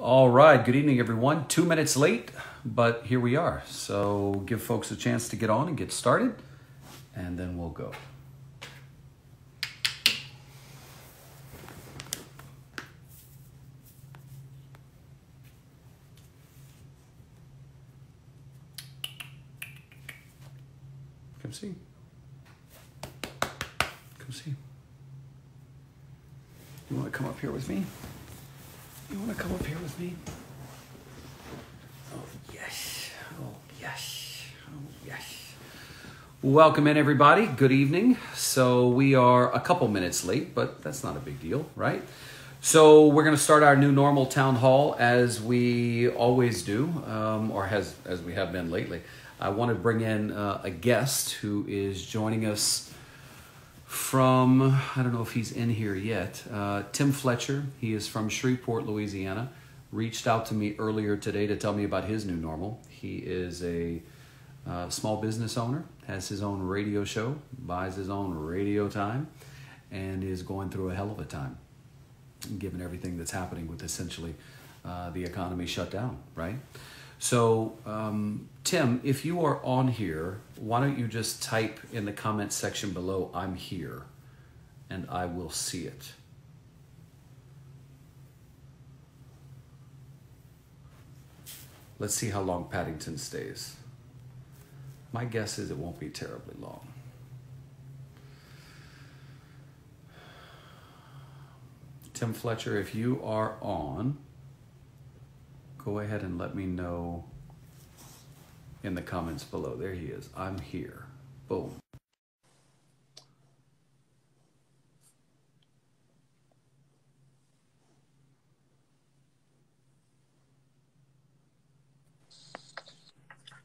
All right, good evening, everyone. 2 minutes late, but here we are. So give folks a chance to get on and get started, and then we'll go. Come see. Come see. You want to come up here with me? You want to come up here with me? Oh, yes. Oh, yes. Oh, yes. Welcome in, everybody. Good evening. So we are a couple minutes late, but that's not a big deal, right? So we're going to start our new normal town hall as we always do, or as we have been lately. I want to bring in a guest who is joining us from, I don't know if he's in here yet, Tim Fletcher. He is from Shreveport, Louisiana. Reached out to me earlier today to tell me about his new normal. He is a small business owner, has his own radio show, buys his own radio time, and is going through a hell of a time, given everything that's happening with essentially the economy shut down, right? So, Tim, if you are on here, why don't you just type in the comments section below, I'm here, and I will see it. Let's see how long Paddington stays. My guess is it won't be terribly long. Tim Fletcher, if you are on, go ahead and let me know in the comments below. There he is. I'm here. Boom.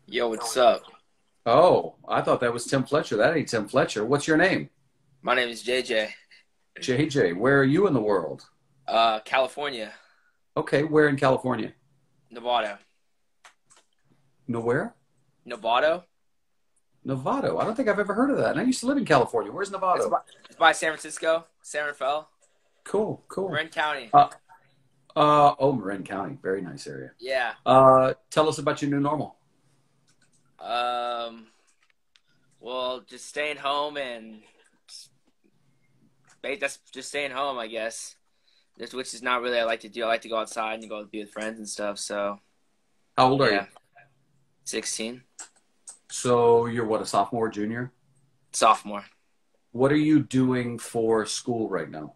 Yo, what's up? Oh, I thought that was Tim Fletcher. That ain't Tim Fletcher. What's your name? My name is JJ. JJ. Where are you in the world? California. Okay, where in California? Nevada. Nowhere? Novato? Novato. I don't think I've ever heard of that. And I used to live in California. Where's Novato? It's by San Francisco, San Rafael. Cool, cool. Marin County. Oh, Marin County. Very nice area. Yeah. Tell us about your new normal. Well, just staying home and that's just staying home, I guess. Which is not really what I like to do. I like to go outside and go be with friends and stuff. So. How old are you? 16. So you're what, a sophomore, junior? Sophomore. What are you doing for school right now?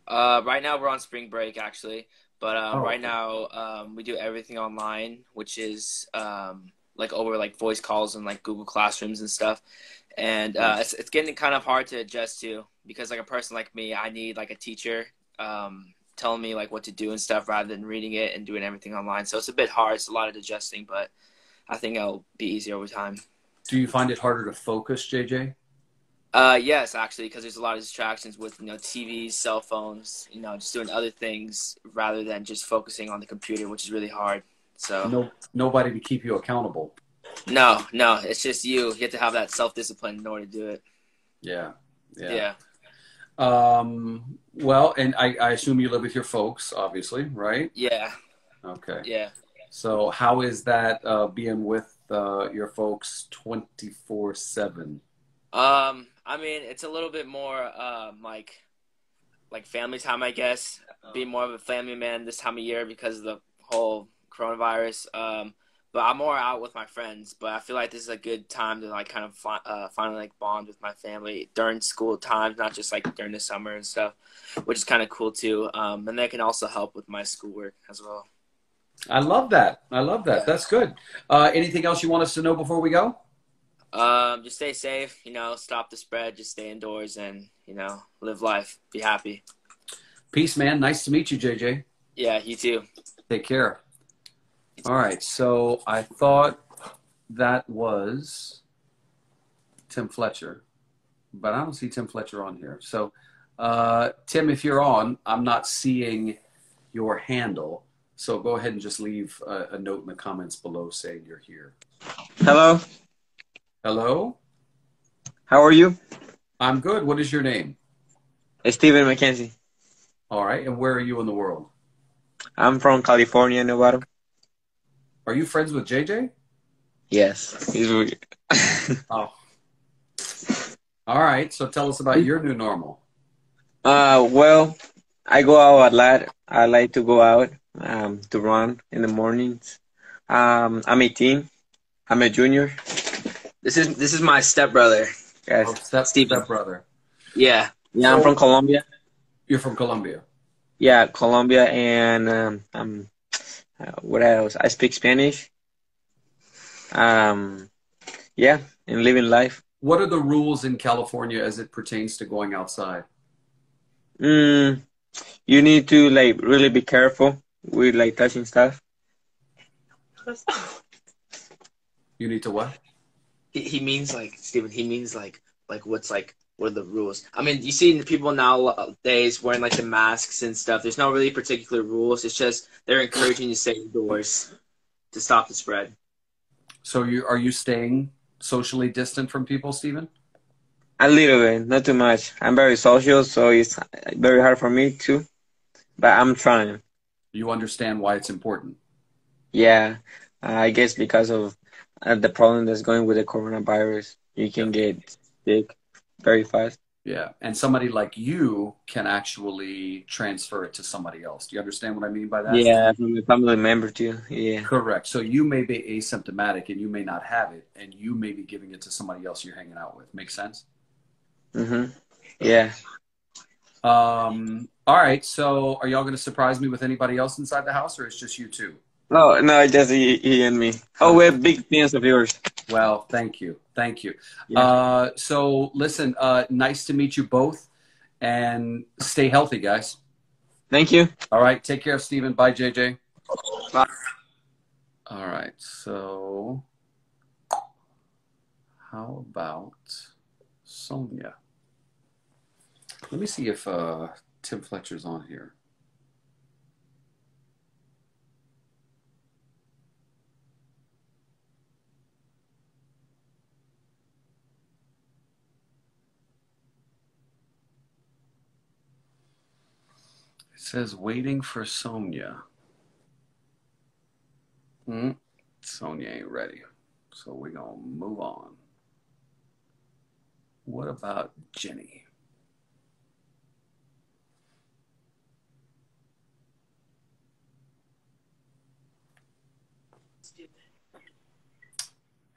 Right now we're on spring break, actually. But right Okay. now we do everything online, which is like over like voice calls and like Google Classrooms and stuff. And it's getting kind of hard to adjust to because like a person like me, I need like a teacher telling me like what to do and stuff rather than reading it and doing everything online. So it's a bit hard. It's a lot of adjusting, but I think it'll be easier over time. Do you find it harder to focus, JJ? Yes, actually, because there's a lot of distractions with, TVs, cell phones, just doing other things rather than just focusing on the computer, which is really hard. So Nobody to keep you accountable. No, it's just you. You have to have that self-discipline in order to do it. Yeah. Well, and I assume you live with your folks, obviously, right? Yeah. Okay. Yeah. So how is that being with your folks 24/7? I mean, it's a little bit more like family time, I guess. Being more of a family man this time of year because of the whole coronavirus. But I'm more out with my friends. But I feel like this is a good time to like kind of finally like bond with my family during school times, not just like during the summer and stuff, which is kind of cool too. And that can also help with my schoolwork as well. I love that. Yeah. That's good. Anything else you want us to know before we go? Just stay safe, stop the spread, just stay indoors and, live life, be happy. Peace, man. Nice to meet you, JJ. Yeah, you too. Take care. All right. So I thought that was Tim Fletcher, but I don't see Tim Fletcher on here. So, Tim, if you're on, I'm not seeing your handle. So go ahead and just leave a note in the comments below saying you're here. Hello. Hello? How are you? I'm good. What is your name? It's Steven McKenzie. All right. And where are you in the world? I'm from California, Nevada. Are you friends with JJ? Yes. He's weird. Oh, all right. So tell us about your new normal. Well, I go out a lot. I like to go out to run in the mornings. I'm 18. I'm a junior. This is my stepbrother, guys. Oh, Steven. step brother. Yeah. Yeah, I'm from So Colombia. you're from Colombia. Yeah, Colombia, and what else? I speak Spanish. Um, yeah, and living life. What are the rules in California as it pertains to going outside? Mm, you need to like really be careful with like touching stuff. You need to what? He means like Steven. He means like what's like what are the rules? I mean, you see people nowadays wearing like the masks and stuff. There's no really particular rules. It's just they're encouraging you to stay indoors to stop the spread. So are you staying socially distant from people, Stephen? A little bit, not too much. I'm very social, so it's very hard for me too. But I'm trying. You understand why it's important. Yeah, I guess because of the problem that's going with the coronavirus, you can Yep. get sick very fast. Yeah. And somebody like you can actually transfer it to somebody else. Do you understand what I mean by that? Yeah, from a family member too. Yeah. Correct. So you may be asymptomatic and you may not have it, and you may be giving it to somebody else you're hanging out with. Make sense? Mm-hmm. Yeah. All right. So are y'all going to surprise me with anybody else inside the house, or it's just you two? No, no, just he and me. Oh, we're big fans of yours. Well, thank you. Thank you. Yeah. So listen, nice to meet you both, and stay healthy, guys. Thank you. All right. Take care, Stephen. Bye, JJ. Bye. All right. So how about Sonia? Let me see if Tim Fletcher's on here. It says waiting for Sonia. Sonia ain't ready. So we're going to move on. What about Jenny?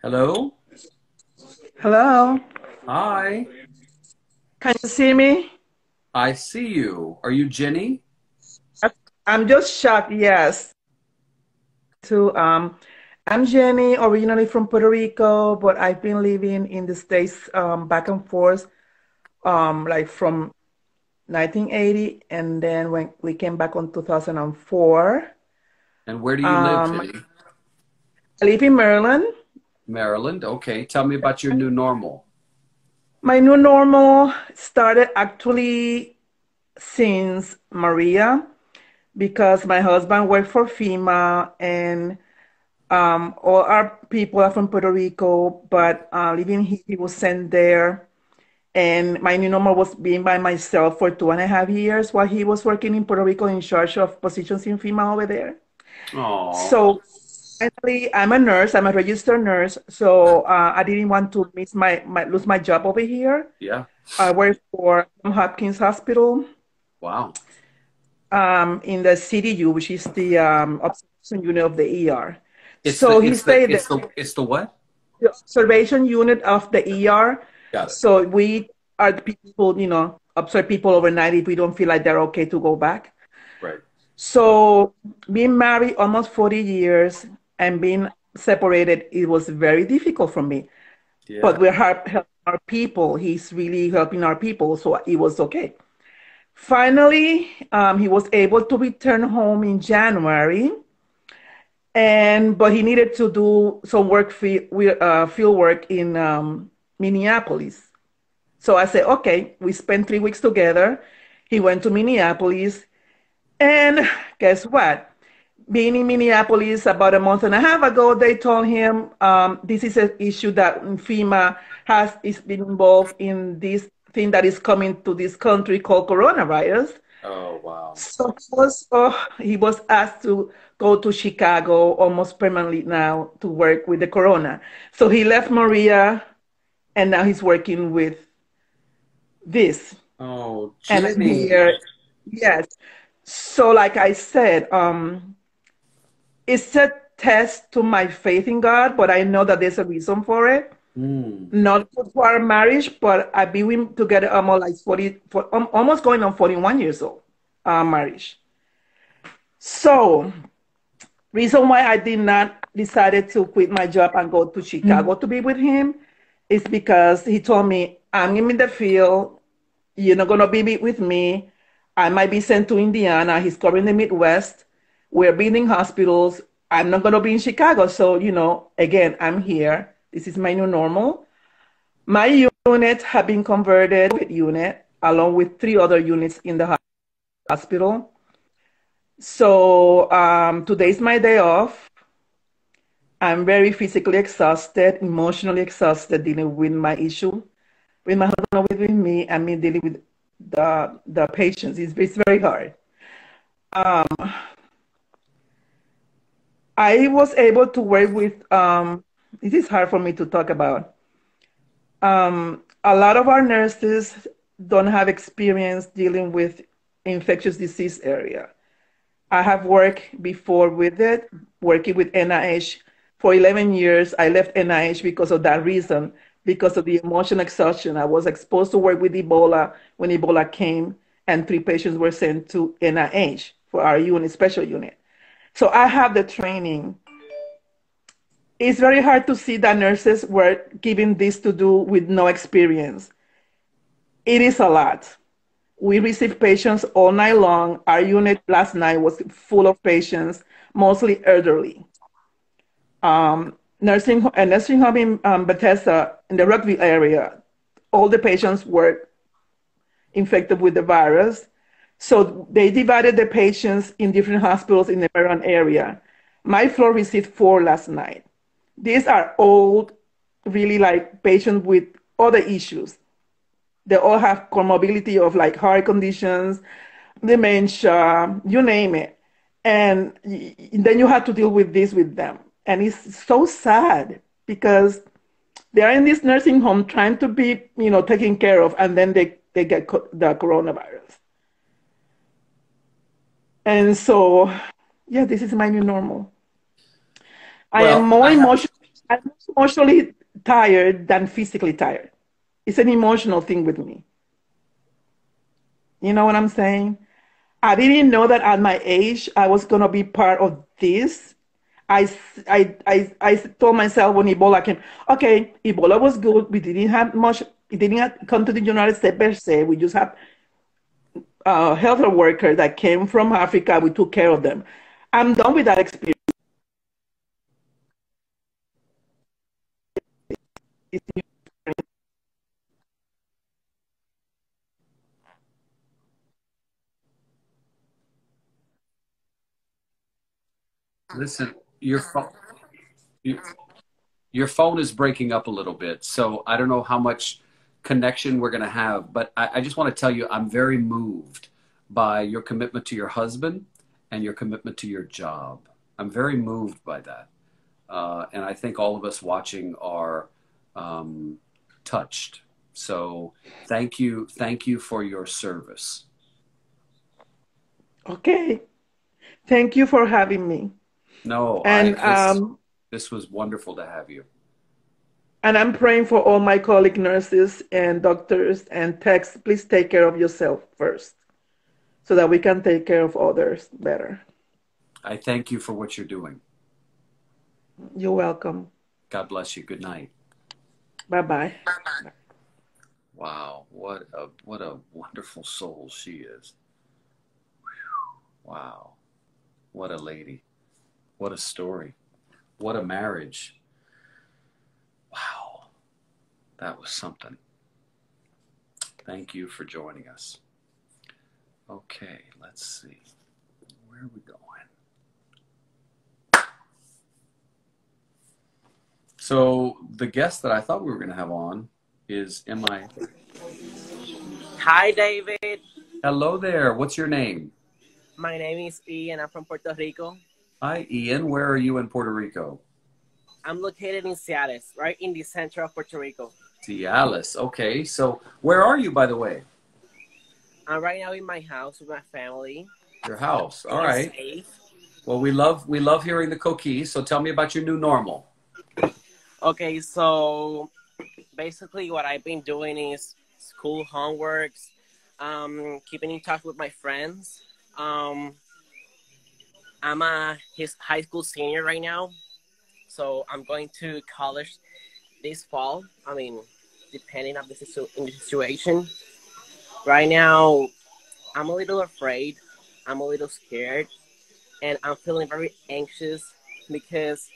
Hello? Hello, Hi. can you see me? I see you. Are you Jenny? I'm just shocked, yes. To I'm Jenny, originally from Puerto Rico, but I've been living in the States back and forth like from 1980, and then when we came back on 2004. And where do you live, Um, Jenny? I live in Maryland. Maryland. Okay. Tell me about your new normal. My new normal started actually since Maria because my husband worked for FEMA and all our people are from Puerto Rico, but living here, he was sent there. And my new normal was being by myself for 2.5 years while he was working in Puerto Rico in charge of positions in FEMA over there. Oh, So finally, I'm a nurse. I'm a registered nurse. So I didn't want to miss lose my job over here. yeah. I work for Hopkins Hospital Wow. in the CDU, which is the observation unit of the ER. It's So the he it's the stayed it's there. the it's the what? The observation unit of the ER. Got it. So we are the people, observe people overnight if we don't feel like they're okay to go back. Right. So being married almost 40 years and being separated, it was very difficult for me. Yeah. But we're helping our people. He's really helping our people, so it was okay. Finally, he was able to return home in January, but he needed to do some field work in Minneapolis. So I said, okay, we spent 3 weeks together. He went to Minneapolis, and guess what? Being in Minneapolis about a month and a half ago, they told him this is an issue that FEMA is been involved in this thing that is coming to this country called coronavirus. Oh, wow. So he was asked to go to Chicago almost permanently now to work with the corona. So he left Maria and now he's working with this. Oh, And I'm Jimmy. here. Yes. So like I said, it's a test to my faith in God, but I know that there's a reason for it. Mm. Not good for our marriage, but I've been together almost like almost going on 41 years old, marriage. So reason why I did not decided to quit my job and go to Chicago to be with him is because he told me, I'm in the field, you're not gonna be with me. I might be sent to Indiana. He's covering the Midwest. We're building hospitals. I'm not gonna be in Chicago. So, again, I'm here. This is my new normal. My unit have been converted with unit along with 3 other units in the hospital. So today's my day off. I'm very physically exhausted, emotionally exhausted dealing with my issue, with my husband, with me, and me dealing with the patients. It's very hard. I was able to work with. It is hard for me to talk about. A lot of our nurses don't have experience dealing with infectious disease area. I have worked before with it, working with NIH for 11 years. I left NIH because of that reason, because of the emotional exhaustion. I was exposed to work with Ebola when Ebola came, and 3 patients were sent to NIH for our unit, special unit. So I have the training. It's very hard to see that nurses were given this to do with no experience. It is a lot. We receive patients all night long. Our unit last night was full of patients, mostly elderly. Nursing home in Bethesda, in the Rockville area, all the patients were infected with the virus. So they divided the patients in different hospitals in the Maryland area. My floor received 4 last night. These are old, really like patients with other issues. They all have comorbidity of like heart conditions, dementia, you name it. And then you have to deal with this with them. And it's so sad because they are in this nursing home trying to be, taken care of, and then they get the coronavirus. And so, yeah, this is my new normal. I am Well, more I have. emotional. I'm more emotionally tired than physically tired. It's an emotional thing with me. You know what I'm saying? I didn't know that at my age I was gonna be part of this. I told myself when Ebola came, okay, Ebola was good. We didn't have much. It didn't come to the United States per se. We just have health workers that came from Africa. We took care of them. I'm done with that experience. Listen, your, your phone is breaking up a little bit, so I don't know how much connection we're going to have, but I just want to tell you I'm very moved by your commitment to your husband and your commitment to your job. I'm very moved by that. And I think all of us watching are touched. So thank you for your service. Okay. Thank you for having me. No, I And this was wonderful to have you. and I'm praying for all my colleague nurses and doctors and techs. Please take care of yourself first so that we can take care of others better. I thank you for what you're doing. You're welcome. God bless you. Good night. Bye bye. Wow, what a wonderful soul she is. Wow, what a lady. What a story. What a marriage. Wow, that was something. Thank you for joining us. Okay, let's see. Where are we going? So the guest that I thought we were going to have on is MI. Hi, David. Hello there. What's your name? My name is Ian. I'm from Puerto Rico. Hi, Ian. Where are you in Puerto Rico? I'm located in Seattle, right in the center of Puerto Rico. Cialis. Okay. So where are you, by the way? I'm right now in my house with my family, Your house. All feeling right. safe. Well, we love hearing the coquille. So tell me about your new normal. Okay, so basically what I've been doing is school homeworks, keeping in touch with my friends. Um, I'm a his high school senior right now, so I'm going to college this fall. I mean, depending on in the situation. Right now, I'm a little afraid. I'm a little scared, and I'm feeling very anxious because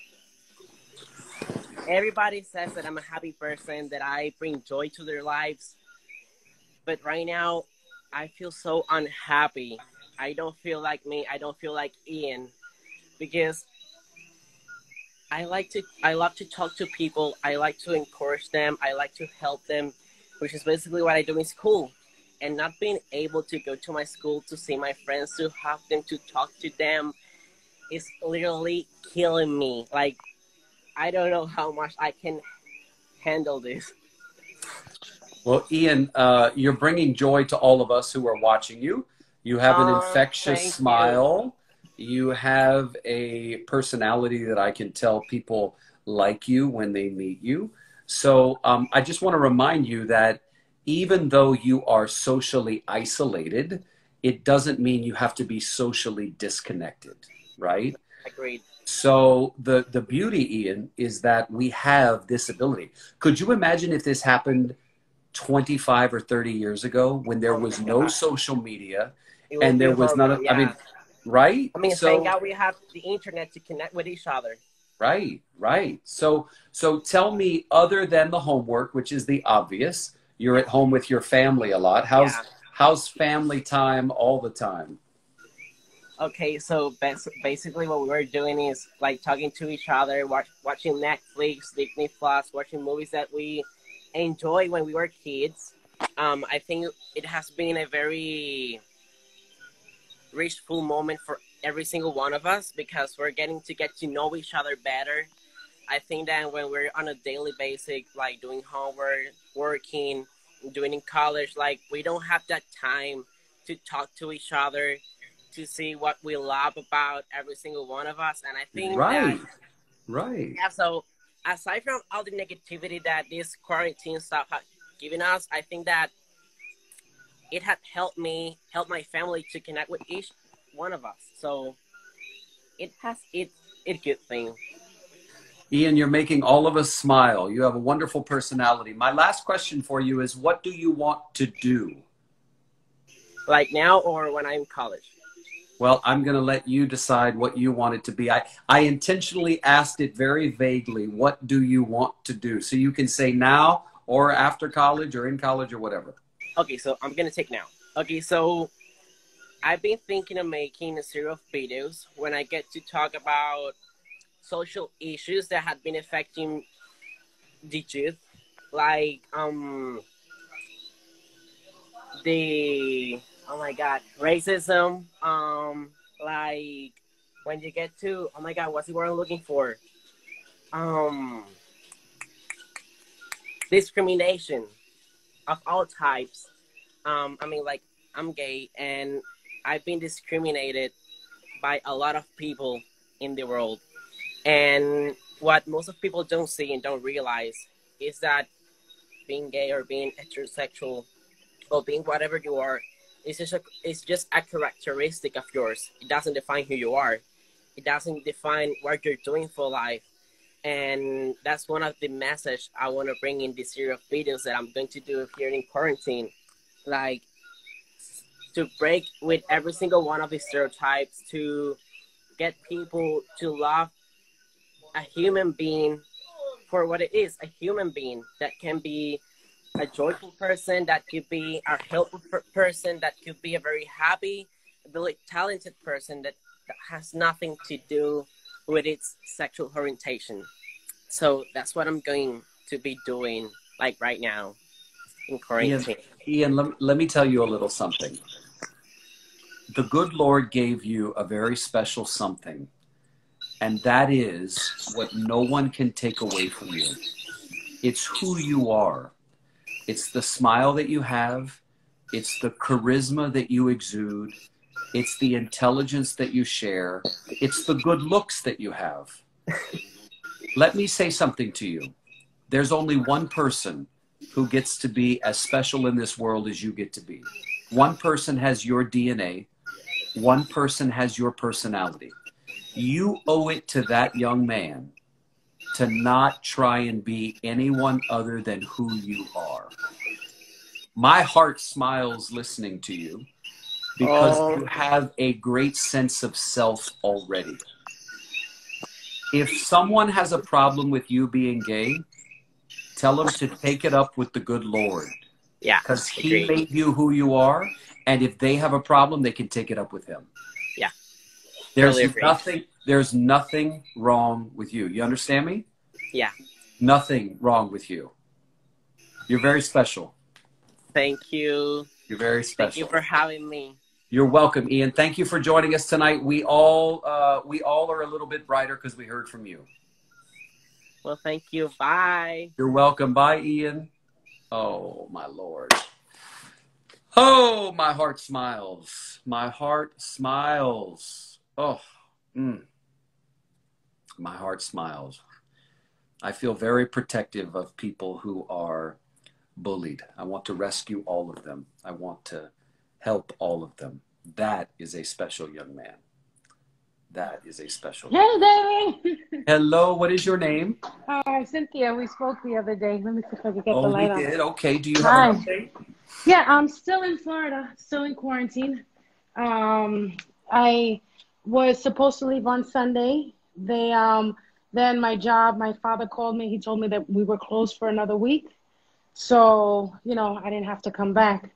everybody says that I'm a happy person, that I bring joy to their lives. But right now, I feel so unhappy. I don't feel like me. I don't feel like Ian because I love to talk to people. I like to encourage them. I like to help them, which is basically what I do in school. And not being able to go to my school to see my friends, to have them, to talk to them, is literally killing me. Like, I don't know how much I can handle this. Well, Ian, you're bringing joy to all of us who are watching you. You have an infectious Thank you. smile. You have a personality that I can tell people like you when they meet you. So I just want to remind you that even though you are socially isolated, it doesn't mean you have to be socially disconnected, right? Agreed. So the beauty, Ian, is that we have this ability. Could you imagine if this happened 25 or 30 years ago when there Oh was my no God. social media It will and be there was none horrible. of, I mean, Yeah. right? I mean, thank So, God we have the internet to connect with each other. right. So tell me, other than the homework, which is the obvious, you're Yeah. at home with your family a lot. Yeah. How's family time all the time? Okay, so basically what we were doing is like talking to each other, watching Netflix, Disney Plus, watching movies that we enjoyed when we were kids. I think it has been a very restful moment for every single one of us because we're getting to get to know each other better. I think that when we're on a daily basis, like doing homework, working, doing in college, like we don't have that time to talk to each other, to see what we love about every single one of us. And I think that, Right, right. yeah, so aside from all the negativity that this quarantine stuff has given us, I think that it had help my family to connect with each one of us. So it's good thing. Ian, you're making all of us smile. You have a wonderful personality. My last question for you is, what do you want to do? Like now or when I'm in college. Well, I'm going to let you decide what you want it to be. I intentionally asked it very vaguely. What do you want to do? So you can say now or after college or in college or whatever. Okay, so I'm gonna take now. Okay, so I've been thinking of making a series of videos when I get to talk about social issues that have been affecting the youth, like the oh my god racism, like when you get to oh my god what's the word I'm looking for, um discrimination of all types. I mean, like, I'm gay and I've been discriminated by a lot of people in the world. And what most of people don't see and don't realize is that being gay or being heterosexual or being whatever you are it's just a characteristic of yours. It doesn't define who you are. It doesn't define what you're doing for life. And that's one of the message I want to bring in this series of videos that I'm going to do here in quarantine. Like, to break with every single one of the stereotypes, to get people to love a human being for what it is, a human being that can be a joyful person, that could be a helpful person, that could be a very happy, really talented person that has nothing to do with its sexual orientation. So that's what I'm going to be doing like right now in Ian, quarantine. Ian, let me tell you a little something. the good Lord gave you a very special something, and that is what no one can take away from you. It's who you are. It's the smile that you have. It's the charisma that you exude. It's the intelligence that you share. It's the good looks that you have. Let me say something to you. There's only one person who gets to be as special in this world as you get to be. One person has your DNA. One person has your personality. You owe it to that young man to not try and be anyone other than who you are. My heart smiles listening to you because you have a great sense of self already. If someone has a problem with you being gay, tell them to take it up with the good Lord. Yeah. Because he made you who you are, and if they have a problem, they can take it up with him. Yeah. There's nothing wrong with you. You understand me? Yeah. Nothing wrong with you. You're very special. Thank you. You're very special. Thank you for having me. You're welcome, Ian. Thank you for joining us tonight. We all are a little bit brighter because we heard from you. Well, thank you. Bye. You're welcome. Bye, Ian. Oh, my Lord. Oh, my heart smiles. My heart smiles. Oh, my heart smiles. I feel very protective of people who are bullied. I want to rescue all of them. I want to help all of them. That is a special young man. That is a special. Hey, David. Hello, what is your name? Cynthia. We spoke the other day. Let me see if I can get the light on. We did. Okay. Do you have an update? Yeah, I'm still in Florida, still in quarantine. I was supposed to leave on Sunday. Then my job, my father called me. He told me that we were closed for another week. So, I didn't have to come back.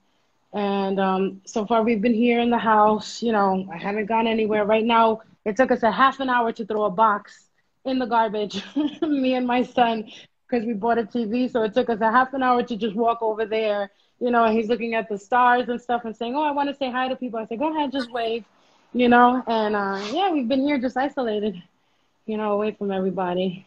And so far we've been here in the house. I haven't gone anywhere. Right now, it took us a half an hour to throw a box in the garbage, me and my son, because we bought a TV. So it took us a half an hour to just walk over there. He's looking at the stars and stuff and saying, oh, I want to say hi to people. I said, go ahead, just wave, And yeah, we've been here just isolated, away from everybody.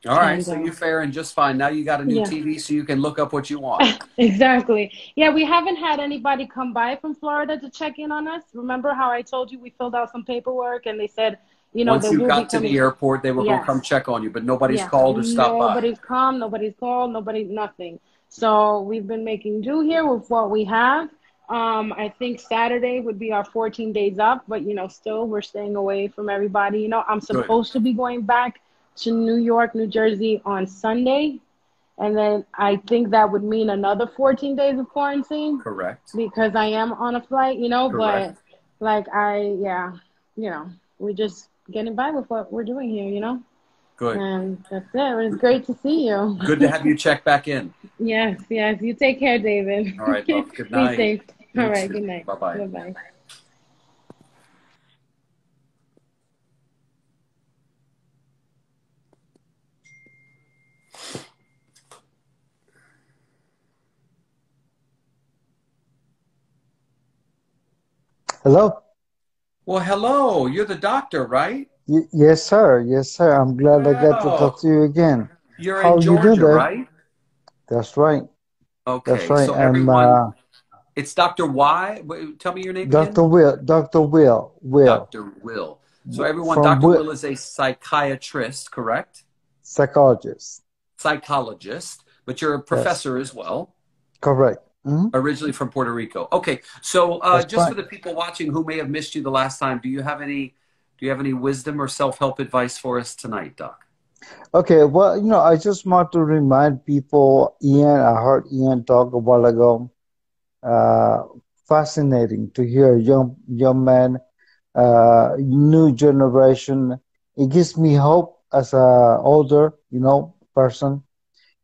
All right, so you're faring just fine. Now you got a new TV so you can look up what you want. Exactly. Yeah, we haven't had anybody come by from Florida to check in on us. Remember how I told you we filled out some paperwork and they said, once you got to the airport, they were going to come check on you, but nobody's called or stopped by. Nobody's come, nobody's called, nothing. So we've been making do here with what we have. I think Saturday would be our 14 days up, but, still we're staying away from everybody. I'm supposed to be going back to New York, New Jersey on Sunday. And then I think that would mean another 14 days of quarantine. Correct. Because I am on a flight, Correct. But we're just getting by with what we're doing here, Good. And that's it. It was great to see you. Good to have you check back in. Yes. You take care, David. All right, love. Good night. Be safe. All right, good night. Bye-bye. Bye-bye. Hello. Well, hello. You're the doctor, right? Yes, sir. Yes, sir. I'm glad I got to talk to you again. You're in Georgia, right? That's right. Okay. That's right. So everyone, it's Dr. Y. Tell me your name again. Dr. Will. Dr. Will. Dr. Will. So everyone, Dr. Will is a psychiatrist, correct? Psychologist. Psychologist, but you're a professor as well. Correct. Mm-hmm. Originally from Puerto Rico. Okay, so just for the people watching who may have missed you the last time, do you have any wisdom or self-help advice for us tonight, Doc? Okay, well, I just want to remind people, I heard Ian talk a while ago. Fascinating to hear a young man, new generation. It gives me hope as a older, person,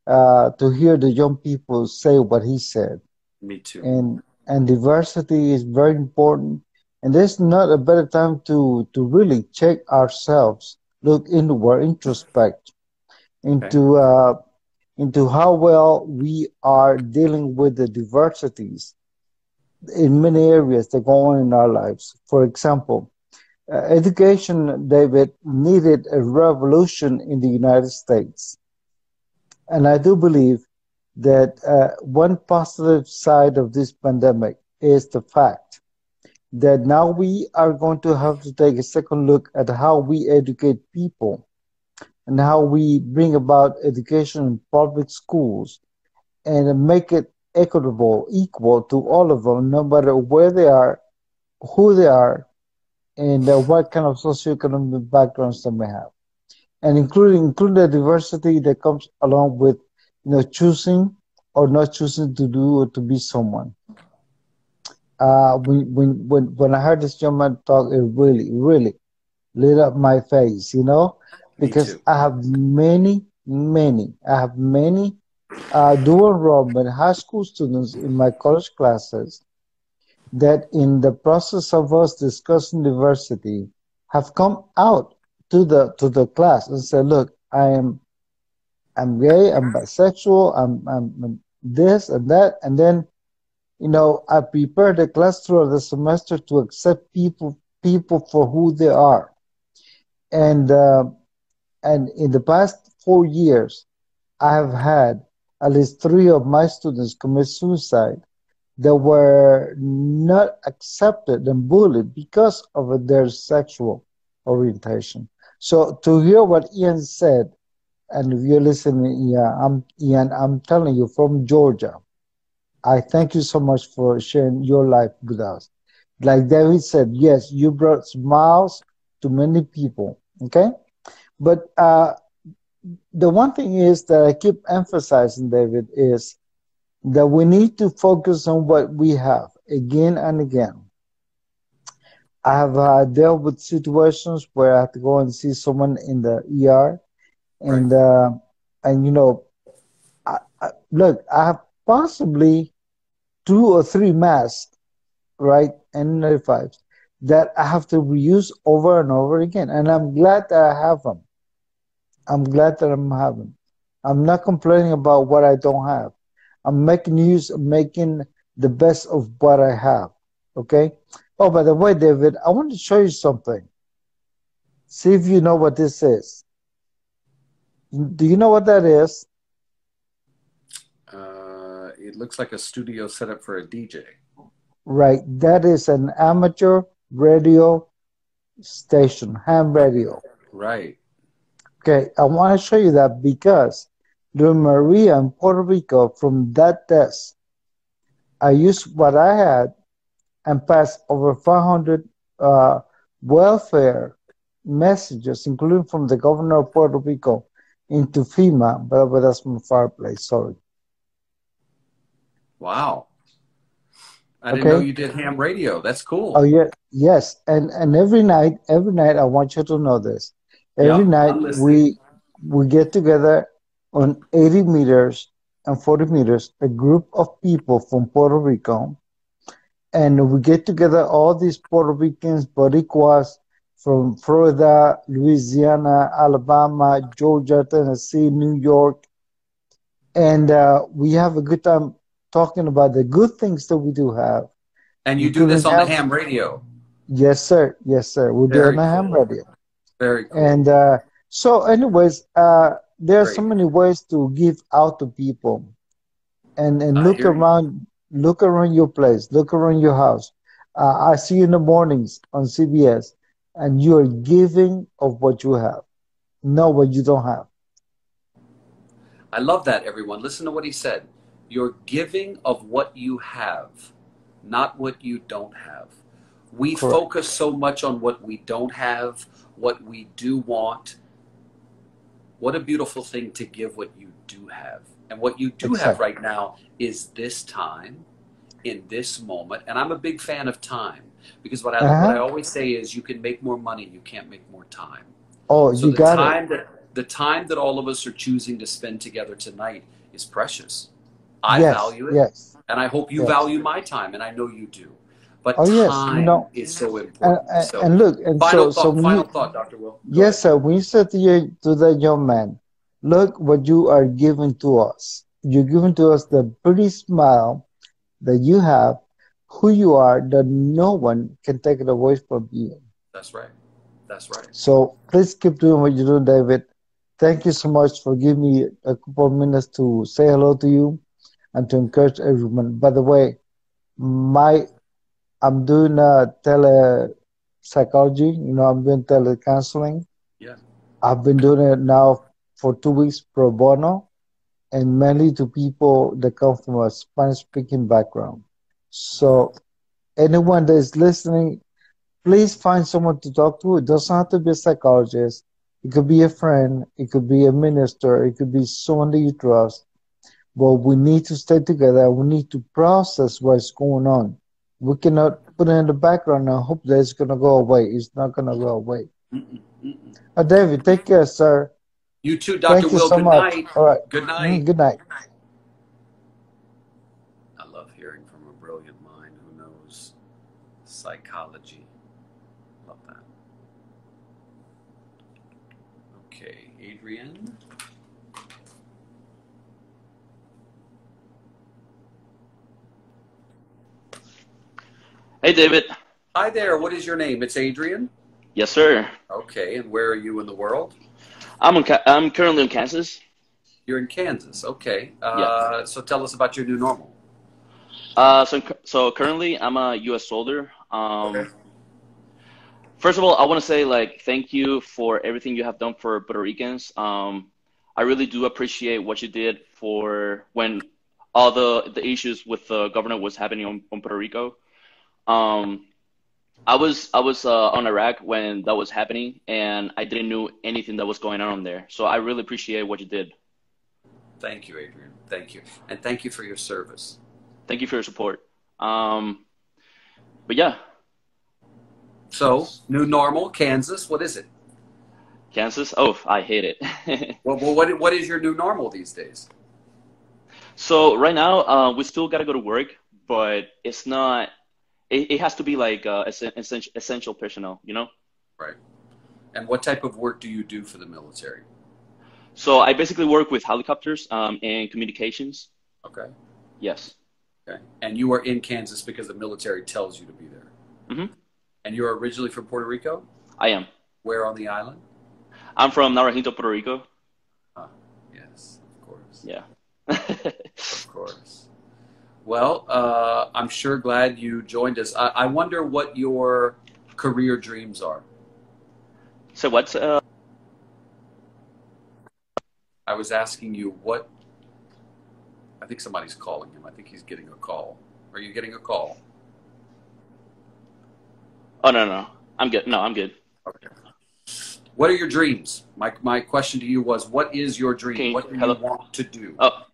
to hear the young people say what he said. Me too. And diversity is very important. And there's not a better time to really check ourselves, look inward, introspect into how well we are dealing with the diversities in many areas that go on in our lives. For example, education, David, needed a revolution in the United States. And I do believe that one positive side of this pandemic is the fact that now we are going to have to take a second look at how we educate people and how we bring about education in public schools and make it equitable, equal to all of them, no matter where they are, who they are, and what kind of socioeconomic backgrounds they may have, and including the diversity that comes along with, choosing or not choosing to do or to be someone. When I heard this young man talk, it really, really lit up my face, Me because too. I have many dual enrollment high school students in my college classes that in the process of us discussing diversity have come out to the class and said, look, I'm gay, I'm bisexual, I'm this and that, and then I prepare the class throughout the semester to accept people for who they are. And in the past 4 years, I have had at least three of my students commit suicide that were not accepted and bullied because of their sexual orientation. So to hear what Ian said, and if you're listening, Ian, I'm telling you from Georgia. I thank you so much for sharing your life with us. Like David said, yes, you brought smiles to many people. Okay, but the one thing is that I keep emphasizing, David, is that we need to focus on what we have again and again. I have dealt with situations where I have to go and see someone in the ER, Right. and look, I have possibly two or three masks, right, N95s that I have to reuse over and over again, and I'm glad that I have them. I'm glad that I'm having. I'm not complaining about what I don't have. I'm making use of making the best of what I have. Okay. Oh, by the way, David, I want to show you something. See if you know what this is. Do you know what that is? It looks like a studio set up for a DJ. Right. That is an amateur radio station, ham radio. Right. Okay. I want to show you that because during Maria in Puerto Rico, from that desk, I used what I had and passed over 500 welfare messages, including from the governor of Puerto Rico, into FEMA, but that's my fireplace, sorry. Wow. I didn't know Okay? you did ham radio. That's Oh cool. yeah, yes. And every night I want you to know this. Every Yep. night I'm listening. we get together on 80 meters and 40 meters, a group of people from Puerto Rico, and we get together all these Puerto Ricans, Boricuas from Florida, Louisiana, Alabama, Georgia, Tennessee, New York, and we have a good time talking about the good things that we do have, And you do this including on the ham. ham radio. Yes, sir. Yes, sir. We do on Very a ham cool. radio. Very cool. And so, anyways, there are so Great. many ways to give out to people, and I hear you. look around your place, look around your house. I see you in the mornings on CBS, and you are giving of what you have, not what you don't have. I love that, everyone. Listen to what he said. You're giving of what you have, not what you don't have. We Correct. focus so much on what we don't have, what we do want. What a beautiful thing to give what you do have. And what you do have Exactly. right now is this time, in this moment. And I'm a big fan of time because what I Uh-huh. always say is you can make more money, you can't make more time. Oh, So you got it. the time that all of us are choosing to spend together tonight is precious. I Yes, value it, yes, and I hope you yes. value my time, and I know you do. But Oh, yes. time is so And, important. and, So, and look, and so when final you, thought, Dr. Will. Go yes, ahead. sir, when you said to the young man, look what you are giving to us. You're giving to us the pretty smile that you have, who you are, that no one can take it away from you. That's right. That's right. So please keep doing what you do, David. Thank you so much for giving me a couple of minutes to say hello to you and to encourage everyone. By the way, my I'm doing tele psychology. I'm doing tele counseling. Yeah. I've been doing it now for 2 weeks pro bono, and mainly to people that come from a Spanish speaking background. So anyone that is listening, please find someone to talk to. It doesn't have to be a psychologist. It could be a friend. It could be a minister. It could be someone that you trust. But we need to stay together. We need to process what's going on. We cannot put it in the background and hope that it's going to go away. It's not going to go away. David, take care, sir. You too, Dr. Thank you Will. so Good much. night. All right. Good night. Good night. I love hearing from a brilliant mind who knows psychology. Love that. Okay, Adrienne. Hey, David. Hi there. What is your name? It's Adrian? Yes, sir. Okay, and where are you in the world? I'm currently in Kansas. You're in Kansas. Okay. Yeah. So tell us about your new normal. So currently I'm a U.S. soldier. Okay. First of all, I want to say thank you for everything you have done for Puerto Ricans. I really do appreciate what you did for when all the issues with the government was happening on Puerto Rico. I was on Iraq when that was happening, and I didn't know anything that was going on there. So I really appreciate what you did. Thank you, Adrian. Thank you, and thank you for your service. Thank you for your support. But yeah. So, new normal, Kansas. What is it? Kansas? Oh, I hate it. Well, what is your new normal these days? So right now, we still got to go to work, but it's not. It has to be like essential personnel, you know? Right. And what type of work do you do for the military? So I basically work with helicopters and communications. Okay. Yes. Okay. And you are in Kansas because the military tells you to be there. Mm-hmm. And you're originally from Puerto Rico? I am. Where on the island? I'm from Naranjito, Puerto Rico. Yes, of course. Yeah. Of course. Well, I'm sure glad you joined us. I wonder what your career dreams are. So what's I was asking you what. I think somebody's calling him. I think he's getting a call. Are you getting a call? Oh no, I'm good. No, I'm good. Okay. What are your dreams? My question to you was, what is your dream? Okay. What do Hello? you want to do? Oh.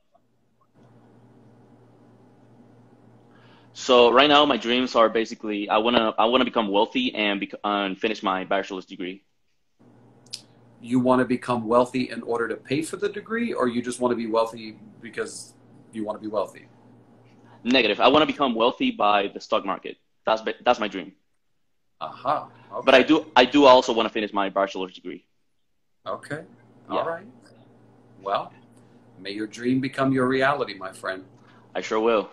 So right now, my dreams are basically I wanna become wealthy and finish my bachelor's degree. You want to become wealthy in order to pay for the degree, or you just want to be wealthy because you want to be wealthy? Negative. I want to become wealthy by the stock market. That's my dream. Aha. Okay. But I do also want to finish my bachelor's degree. Okay. Yeah. All right. Well, may your dream become your reality, my friend. I sure will.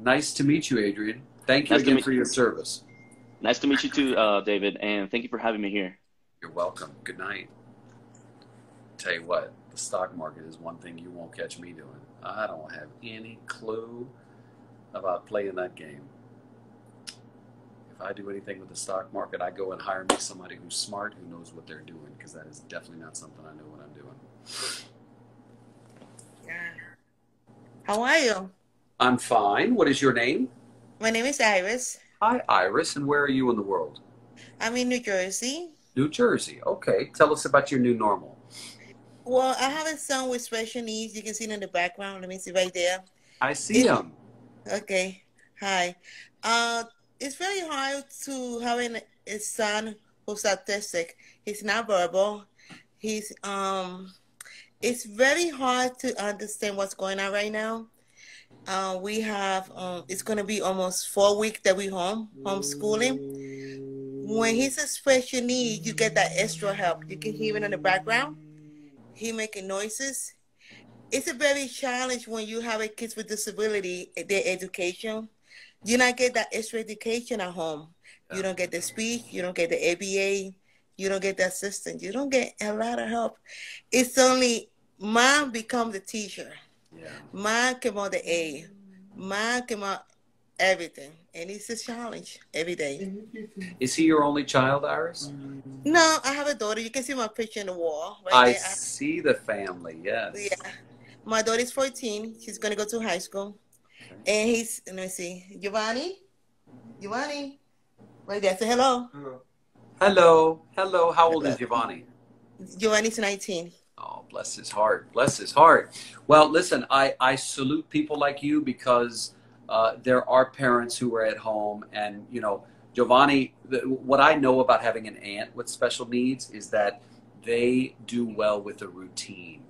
Nice to meet you, Adrian. Thank you Nice to again meet- for your service. Nice to meet you too, David, and thank you for having me here. You're welcome. Good night. Tell you what, the stock market is one thing you won't catch me doing. I don't have any clue about playing that game. If I do anything with the stock market, I go and hire me somebody who's smart, who knows what they're doing, because that is definitely not something I know what I'm doing. How are you? I'm fine. What is your name? My name is Iris. Hi, Iris. And where are you in the world? I'm in New Jersey. New Jersey. Okay. Tell us about your new normal. Well, I have a son with special needs. You can see him in the background. Let me see right there. I see him. Okay. Hi. It's very hard to have a son who's autistic. He's not verbal. It's very hard to understand what's going on right now. We have it's going to be almost 4 weeks that we homeschooling. When he's a special need, you get that extra help. You can hear it in the background. He making noises. It's a very challenge when you have a kids with disability, their education. You not get that extra education at home. You don't get the speech. You don't get the ABA. You don't get the assistant. You don't get a lot of help. It's only mom become the teacher. Yeah. Mom came out the A. Mom came out everything. And it's a challenge every day. Is he your only child, Iris? No, I have a daughter. You can see my picture in the wall right I there. see the family, yes. Yeah. My daughter is 14. She's going to go to high school. Okay. And he's, let me see, Giovanni? Giovanni? Right there. Say hello. Hello. Hello. How old is Giovanni? Giovanni's 19. Oh, bless his heart. Bless his heart. Well, listen, I salute people like you because there are parents who are at home. And, you know, Giovanni, what I know about having an aunt with special needs is that they do well with a routine.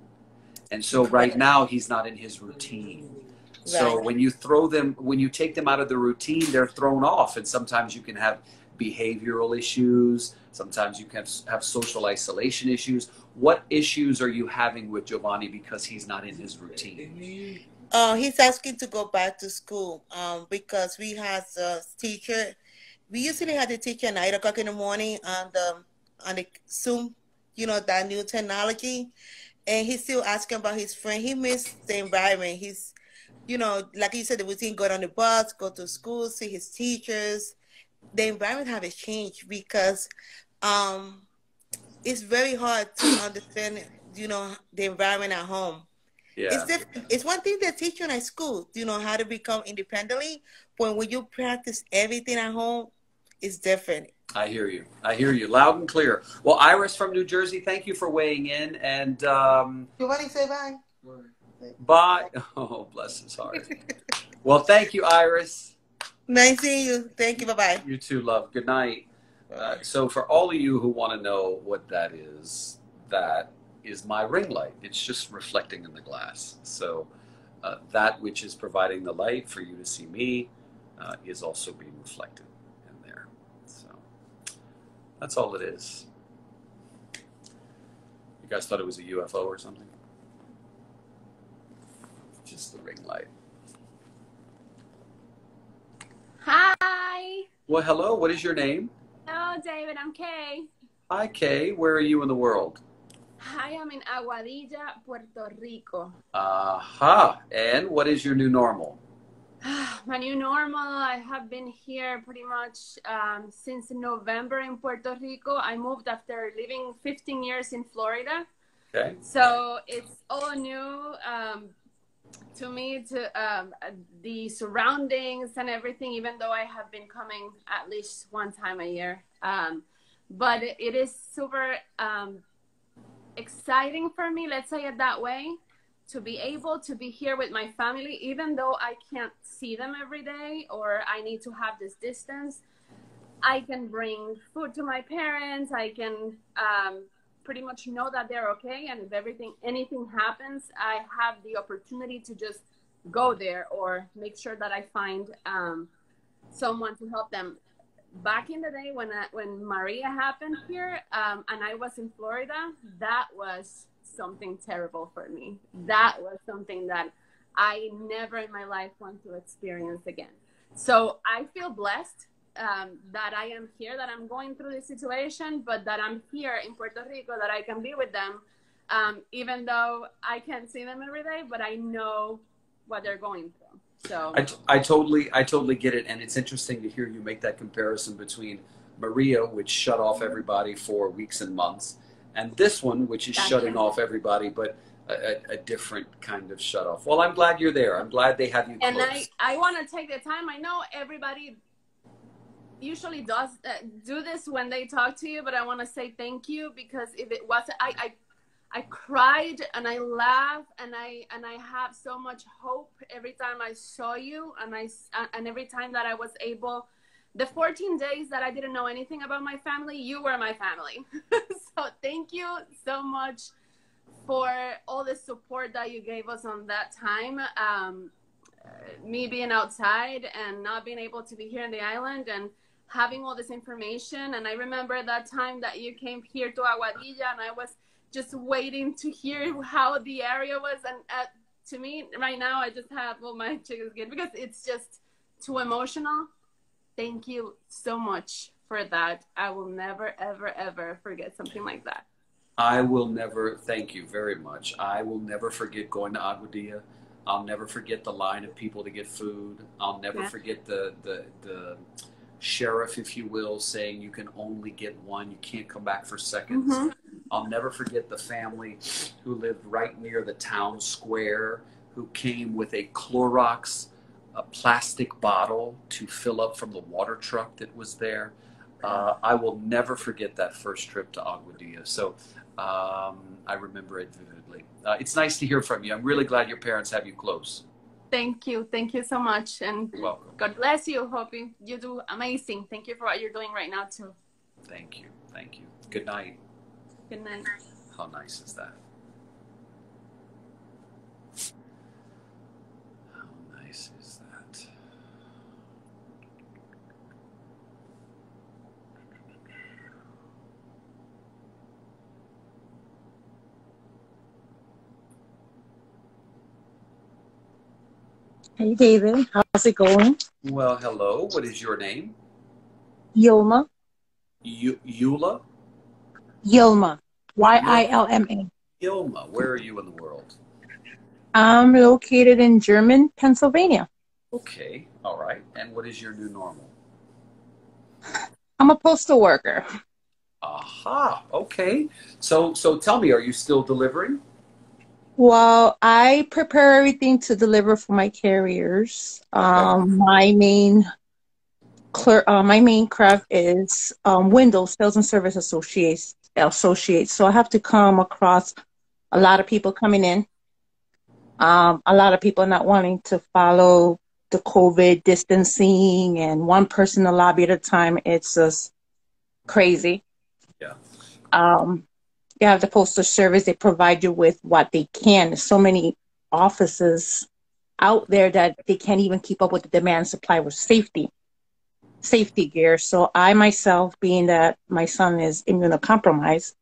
And so right now he's not in his routine. So Right. when you throw them, when you take them out of the routine, they're thrown off. And sometimes you can have behavioral issues. Sometimes you can have social isolation issues. What issues are you having with Giovanni because he's not in his routine? He's asking to go back to school because we have a teacher. We usually had the teacher at 9 o'clock in the morning on the Zoom, you know, that new technology. And he's still asking about his friend. He missed the environment. He's, you know, like you said, the routine, go on the bus, go to school, see his teachers. The environment has changed because it's very hard to understand, you know, the environment at home. It's Yeah, different. It's one thing they teach you in school, you know, how to become independently. But when you practice everything at home, it's different. I hear you. I hear you loud and clear. Well, Iris from New Jersey, thank you for weighing in. And Giovanni, say bye. bye. Oh, bless his heart. Well, thank you, Iris. Nice seeing you. Thank you. Bye-bye. You too, love. Good night. So for all of you who want to know what that is my ring light. It's just reflecting in the glass. So that which is providing the light for you to see me is also being reflected in there. So that's all it is. You guys thought it was a UFO or something? Just the ring light. Hi. Well, hello. What is your name? Hello, David. I'm Kay. Hi, Kay. Where are you in the world? I am in Aguadilla, Puerto Rico. Aha. And what is your new normal? My new normal, I have been here pretty much since November in Puerto Rico. I moved after living 15 years in Florida. Okay. So it's all new to me, to the surroundings and everything, even though I have been coming at least one time a year. But it is super exciting for me, let's say it that way, to be able to be here with my family, even though I can't see them every day or I need to have this distance. I can bring food to my parents. I can pretty much know that they're okay. And if anything happens, I have the opportunity to just go there or make sure that I find someone to help them. Back in the day when Maria happened here and I was in Florida, that was something terrible for me. That was something that I never in my life want to experience again. So I feel blessed that I am here, that I'm going through this situation, but that I'm here in Puerto Rico, that I can be with them, even though I can't see them every day, but I know what they're going through. So I totally get it, and it's interesting to hear you make that comparison between Maria, which shut off everybody for weeks and months, and this one, which is shutting off everybody, but a different kind of shut off. Well, I'm glad you're there. I'm glad they have you close. And I want to take the time. I know everybody usually does do this when they talk to you, but I want to say thank you, because if it wasn't, I cried and I laughed and I have so much hope every time I saw you, and every time that I was able, the 14 days that I didn't know anything about my family, you were my family. So thank you so much for all the support that you gave us on that time. Me being outside and not being able to be here in the island and having all this information. And I remember that time that you came here to Aguadilla and I was just waiting to hear how the area was. And to me right now, I just have, well, my chicken skin, because it's just too emotional. Thank you so much for that. I will never, ever, ever forget something like that. I will never, thank you very much. I will never forget going to Aguadilla. I'll never forget the line of people to get food. I'll never forget the sheriff, if you will, saying you can only get one. You can't come back for seconds. I'll never forget the family who lived right near the town square who came with a Clorox, a plastic bottle to fill up from the water truck that was there. I will never forget that first trip to Aguadilla. So I remember it vividly. It's nice to hear from you. I'm really glad your parents have you close. Thank you. Thank you so much. And You're welcome. God bless you. Hoping you do amazing. Thank you for what you're doing right now, too. Thank you. Thank you. Good night. Good night. How nice is that? How nice is that? Hey, David. How's it going? Well, hello. What is your name? Yilma. Eula? Yilma. Yilma. Yilma. Where are you in the world? I'm located in German, Pennsylvania. Okay. All right. And what is your new normal? I'm a postal worker. Aha. Okay. So tell me, are you still delivering? Well, I prepare everything to deliver for my carriers. Okay. My main craft is Windows Sales and Service Associates. So I have to come across a lot of people coming in. A lot of people not wanting to follow the COVID distancing and one person in the lobby at a time. It's just crazy. Yeah. You have the Postal Service. They provide you with what they can. There's so many offices out there that they can't even keep up with the demand and supply with safety gear. So I myself, being that my son is immunocompromised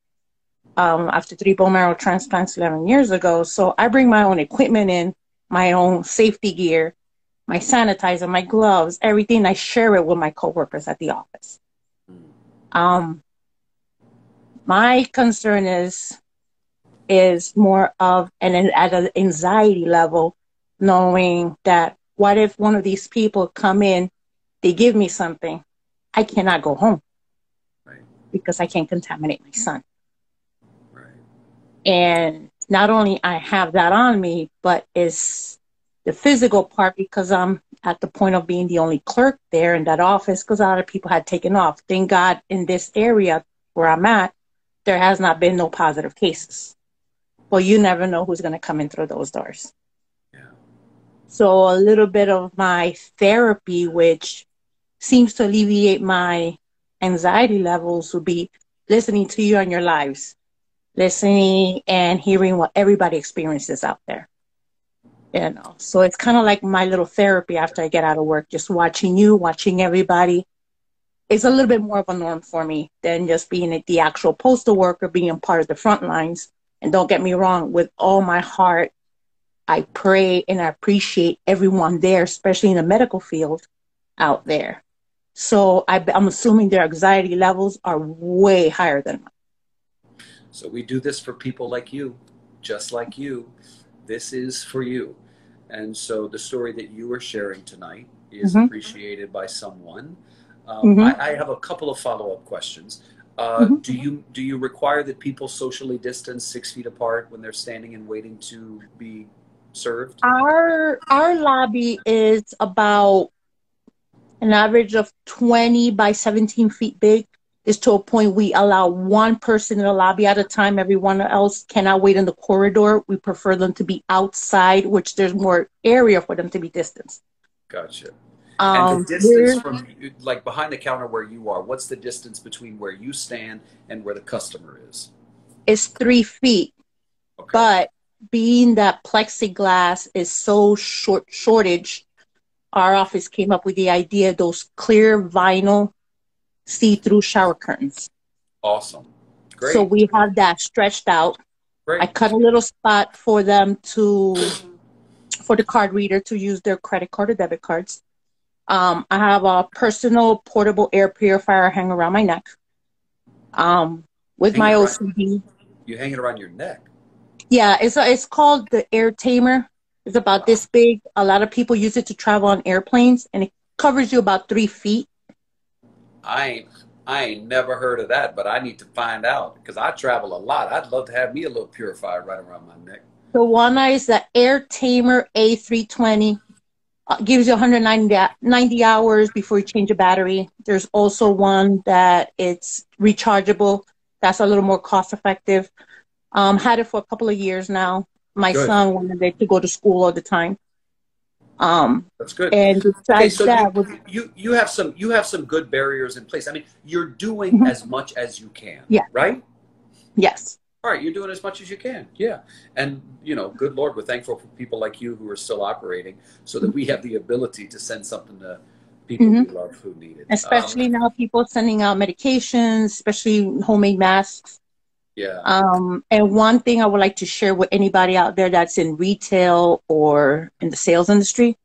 after 3 bone marrow transplants 11 years ago, so I bring my own equipment in, my own safety gear, my sanitizer, my gloves, everything. I share it with my coworkers at the office. My concern is more of at an anxiety level, knowing that what if one of these people come in, they give me something, I cannot go home because I can't contaminate my son. And not only I have that on me, but it's the physical part because I'm at the point of being the only clerk there in that office because a lot of people had taken off. Thank God in this area where I'm at, there has not been no positive cases. Well, you never know who's going to come in through those doors. Yeah. So a little bit of my therapy, which seems to alleviate my anxiety levels, would be listening to you on your lives. Listening and hearing what everybody experiences out there. So it's kind of like my little therapy after I get out of work, just watching you, watching everybody. It's a little bit more of a norm for me than just being the actual postal worker, being part of the front lines. And don't get me wrong, with all my heart, I pray and I appreciate everyone there, especially in the medical field out there. So I'm assuming their anxiety levels are way higher than mine. So we do this for people like you, just like you. This is for you. And so the story that you are sharing tonight is appreciated by someone. I have a couple of follow-up questions. Do you require that people socially distance 6 feet apart when they're standing and waiting to be served? Our lobby is about an average of 20 by 17 feet big. Is to a point we allow one person in the lobby at a time. Everyone else cannot wait in the corridor. We prefer them to be outside, which there's more area for them to be distanced. Gotcha. And the distance from, like, behind the counter where you are, what's the distance between where you stand and where the customer is? It's 3 feet. Okay. But being that plexiglass is so shortage, our office came up with the idea of those clear vinyl see-through shower curtains. Awesome. Great. So we have that stretched out. Great. I cut a little spot for them for the card reader to use their credit card or debit cards. I have a personal portable air purifier hanging around my neck. With Hang my it around. OCD. You hang it around your neck. Yeah, it's called the Air Tamer. It's about this big. A lot of people use it to travel on airplanes, and it covers you about 3 feet. I ain't never heard of that, but I need to find out because I travel a lot. I'd love to have me a little purifier right around my neck. The one is the Air Tamer A320. Gives you 190 hours before you change a battery. There's also one that it's rechargeable. That's a little more cost effective. Had it for a couple of years now. My Good. son wanted it to go to school all the time. That's good. And Okay, besides so that, you have some good barriers in place. I mean, you're doing as much as you can. Yeah. Right? Yes. All right, you're doing as much as you can. Yeah. And, good Lord, we're thankful for people like you who are still operating so that we have the ability to send something to people we love who need it. Especially now, people sending out medications, especially homemade masks. Yeah. And one thing I would like to share with anybody out there that's in retail or in the sales industry,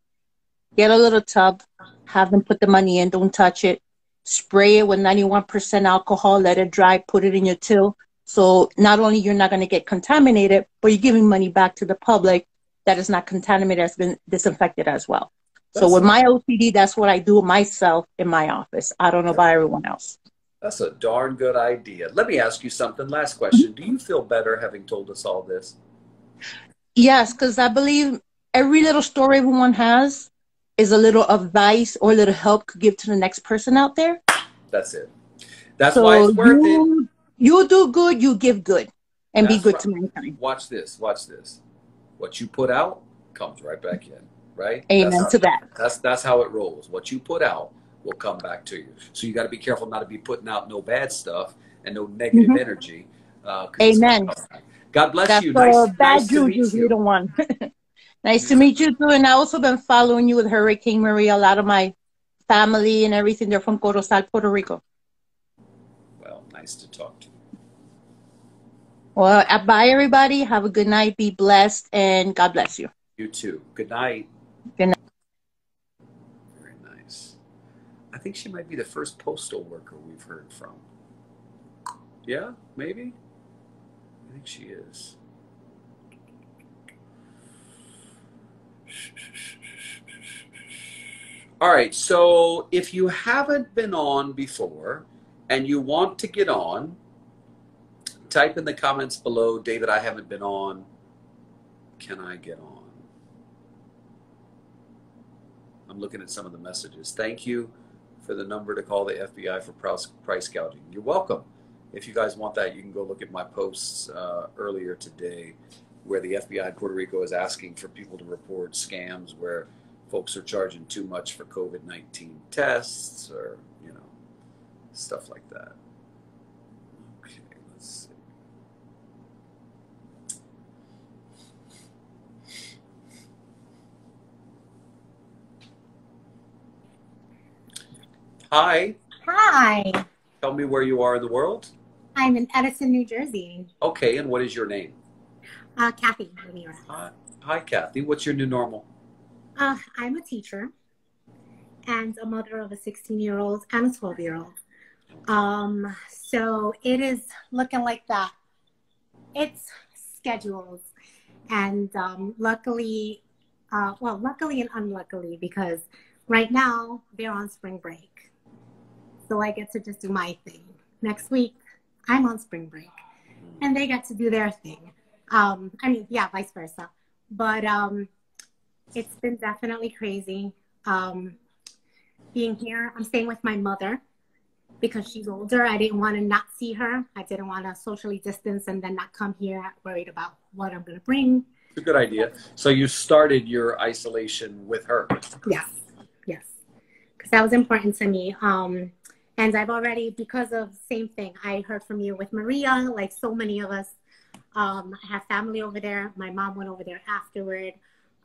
get a little tub, have them put the money in, don't touch it, spray it with 91% alcohol, let it dry, put it in your till. So not only you're not going to get contaminated, but you're giving money back to the public that is not contaminated, has been disinfected as well. So with my OCD, that's what I do myself in my office. I don't know about everyone else. That's a darn good idea. Let me ask you something. Last question. Do you feel better having told us all this? Yes, because I believe every little story everyone has is a little advice or a little help could give to the next person out there. That's it. That's why it's worth it. You do good, you give good, and be good to mankind. Watch this. Watch this. What you put out comes right back in, right? Amen to that. That's how it rolls. What you put out will come back to you. So you got to be careful not to be putting out no bad stuff and no negative energy. Amen. God bless That's you. Bad juju, you don't want. Nice to meet you too. And I also been following you with Hurricane Maria. A lot of my family and everything, they're from Corozal, Puerto Rico. Well, nice to talk to you. Well, bye everybody. Have a good night. Be blessed, and God bless you. You too. Good night. Good night. Very nice. I think she might be the first postal worker we've heard from. Yeah, maybe? I think she is. All right, so if you haven't been on before and you want to get on, type in the comments below, David, I haven't been on. Can I get on? I'm looking at some of the messages. Thank you for the number to call the FBI for price gouging. You're welcome. If you guys want that, you can go look at my posts earlier today where the FBI in Puerto Rico is asking for people to report scams where folks are charging too much for COVID-19 tests or, stuff like that. Okay, let's see. Hi. Hi. Tell me where you are in the world. I'm in Edison, New Jersey. Okay, and what is your name? Kathy. Hi, Kathy. What's your new normal? I'm a teacher and a mother of a 16-year-old and a 12-year-old. So it is looking like that. It's scheduled. And luckily and unluckily, because right now they're on spring break. So I get to just do my thing. Next week, I'm on spring break. And they get to do their thing. Vice versa. But it's been definitely crazy. Being here, I'm staying with my mother because she's older. I didn't want to not see her. I didn't want to socially distance and then not come here worried about what I'm going to bring. It's a good idea. So you started your isolation with her. Yes. Because that was important to me. And I've already, because of same thing, I heard from you with Maria, like so many of us. I have family over there. My mom went over there afterward.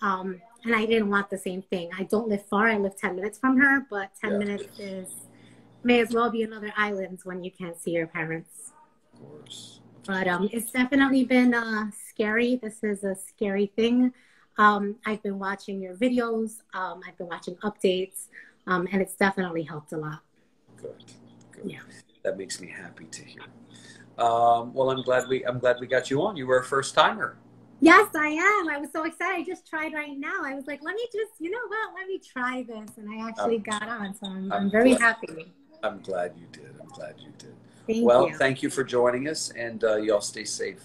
And I didn't want the same thing. I don't live far. I live 10 minutes from her, but 10 minutes may as well be another island when you can't see your parents. Of course. But it's definitely been scary. This is a scary thing. I've been watching your videos. I've been watching updates. And it's definitely helped a lot. Good. Yeah. That makes me happy to hear. Well, I'm glad we got you on. You were a first timer. Yes, I am. I was so excited. I just tried right now. I was like, let me just, you know what? Let me try this. And I actually got on. So I'm very happy. I'm glad you did. Thank you. Thank you for joining us, and y'all stay safe.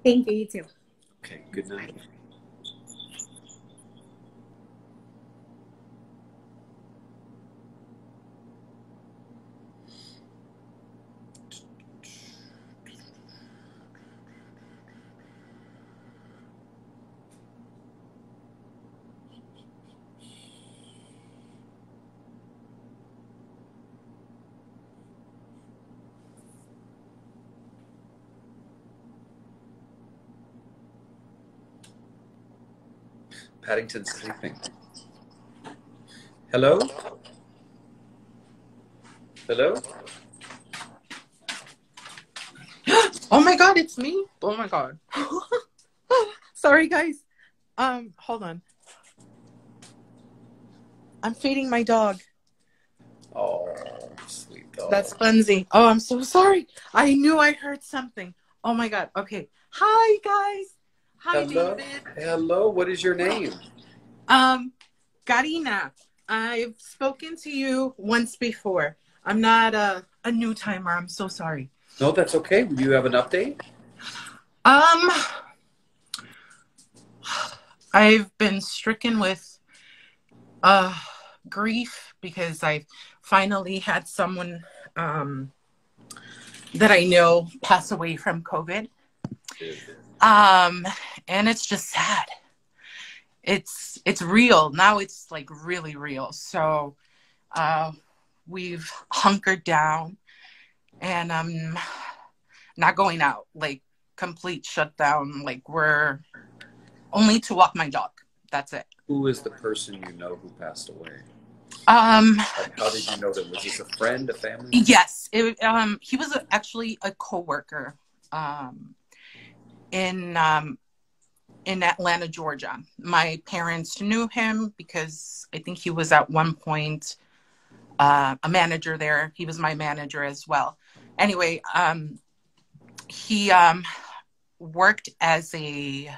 Thank you. You too. Okay, good night. Paddington's sleeping. Hello? Hello? Oh my God, it's me. Oh my God. Sorry, guys. Hold on. I'm feeding my dog. Oh, sweet dog. That's Bunzy. Oh, I'm so sorry. I knew I heard something. Oh my God. Okay. Hi, guys. Hi, Hello. David. Hello. What is your name? Karina. I've spoken to you once before. I'm not a new timer. I'm so sorry. No, that's okay. Do you have an update? I've been stricken with grief because I've finally had someone that I know pass away from COVID. And it's just sad. It's real. Now it's like really real. So we've hunkered down and I'm not going out, like complete shutdown. Like we're only to walk my dog. That's it. Who is the person you know who passed away? Like, how did you know that? Was this a friend, a family? Yes. He was actually a coworker in Atlanta, Georgia. My parents knew him because I think he was at one point a manager there. He was my manager as well. Anyway, he worked as a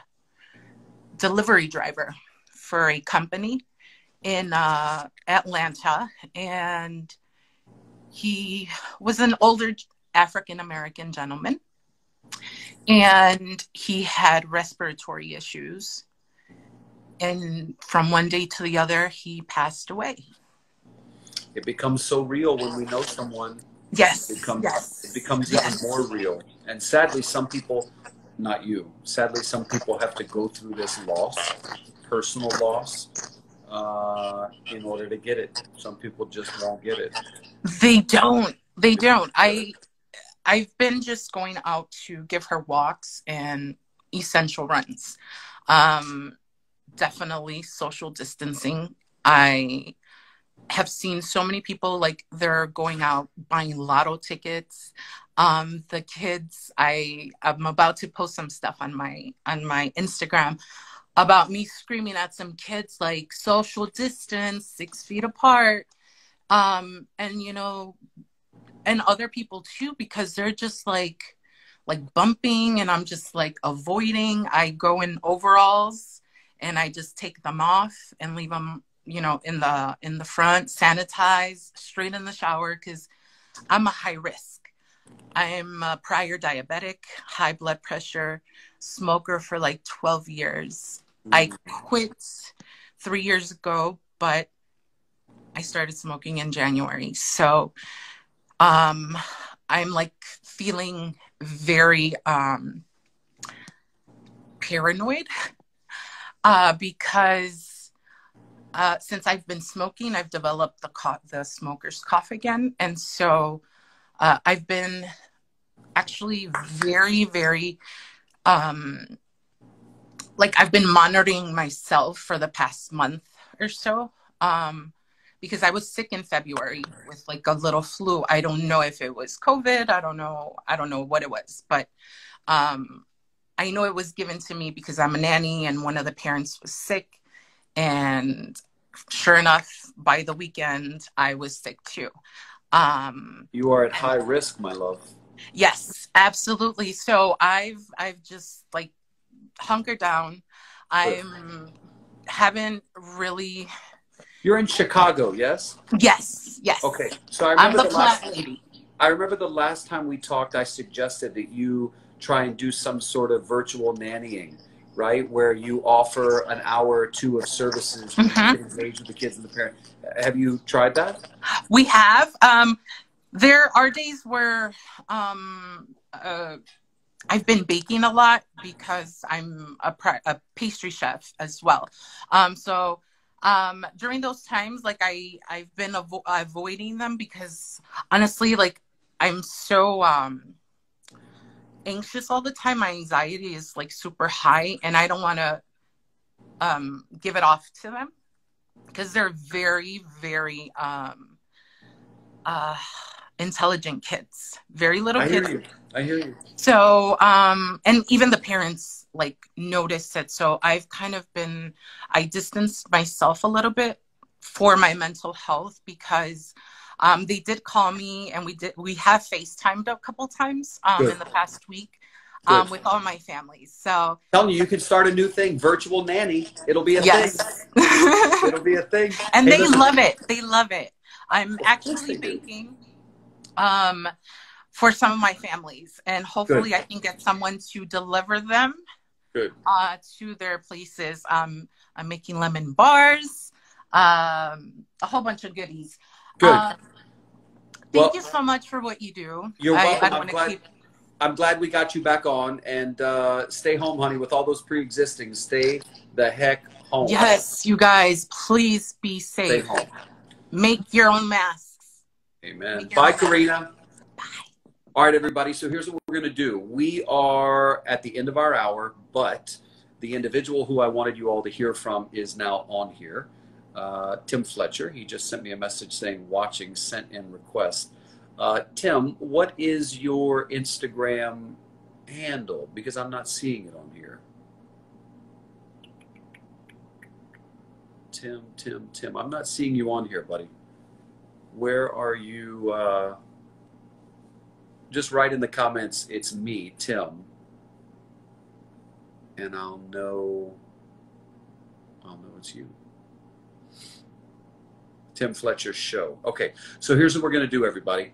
delivery driver for a company in Atlanta, and he was an older African-American gentleman, and he had respiratory issues, and from one day to the other he passed away. It becomes so real when we know someone. Yes. It becomes even more real. And sadly, some people, not you, sadly, some people have to go through this loss, personal loss, in order to get it. Some people just won't get it. They don't. I've been just going out to give her walks and essential runs. Definitely social distancing. I have seen so many people, like, they're going out buying lotto tickets. The kids, I'm about to post some stuff on my Instagram about me screaming at some kids, like, social distance, 6 feet apart. And you know, and other people too, because they're just like bumping, and I'm just like avoiding. I go in overalls and I just take them off and leave them, you know, in the front, sanitize, straight in the shower, because I'm a high risk. I'm a prior diabetic, high blood pressure, smoker for like 12 years. I quit 3 years ago, but I started smoking in January. So I'm like feeling very paranoid because since I've been smoking, I've developed the smoker's cough again. And so I've been actually very, very, like, I've been monitoring myself for the past month or so, because I was sick in February with like a little flu. I don't know if it was COVID. I don't know what it was, but I know it was given to me because I'm a nanny and one of the parents was sick, and sure enough, by the weekend, I was sick too. You are at high risk, my love. Yes, absolutely. So I've just like hunkered down. I'm haven't really. You're in Chicago, yes? Yes. Okay. So I'm the plant lady. I remember the last time we talked, I suggested that you try and do some sort of virtual nannying, right? Where you offer an hour or two of services where you can engage with the kids and the parents. Have you tried that? We have. There are days where I've been baking a lot because I'm a pastry chef as well. So during those times, like I've been avoiding them because honestly, like I'm so anxious all the time. My anxiety is like super high, and I don't want to give it off to them because they're very, very intelligent kids, very little kids. I hear you. So, and even the parents like notice it. So I've kind of I distanced myself a little bit for my mental health because they did call me and we have FaceTimed a couple times in the past week with all my families. So I'm telling you can start a new thing, virtual nanny. It'll be a thing. It'll be a thing. And hey, they love it. They love it. I'm actually baking for some of my families, and hopefully I can get someone to deliver them to their places. I'm making lemon bars, a whole bunch of goodies. Thank you so much for what you do. You're welcome. I'm glad we got you back on, and stay home, honey, with all those pre-existing. Stay the heck home. Yes, you guys, please be safe. Stay home. Make your own masks. Amen. Bye, Karina. Bye. All right, everybody. So here's what we're going to do. We are at the end of our hour, but the individual who I wanted you all to hear from is now on here. Tim Fletcher. He just sent me a message saying watching, sent in request. Tim, what is your Instagram handle? Because I'm not seeing it on here. Tim. I'm not seeing you on here, buddy. Where are you? Just write in the comments, it's me, Tim. And I'll know it's you. Tim Fletcher's show. Okay, so here's what we're going to do, everybody.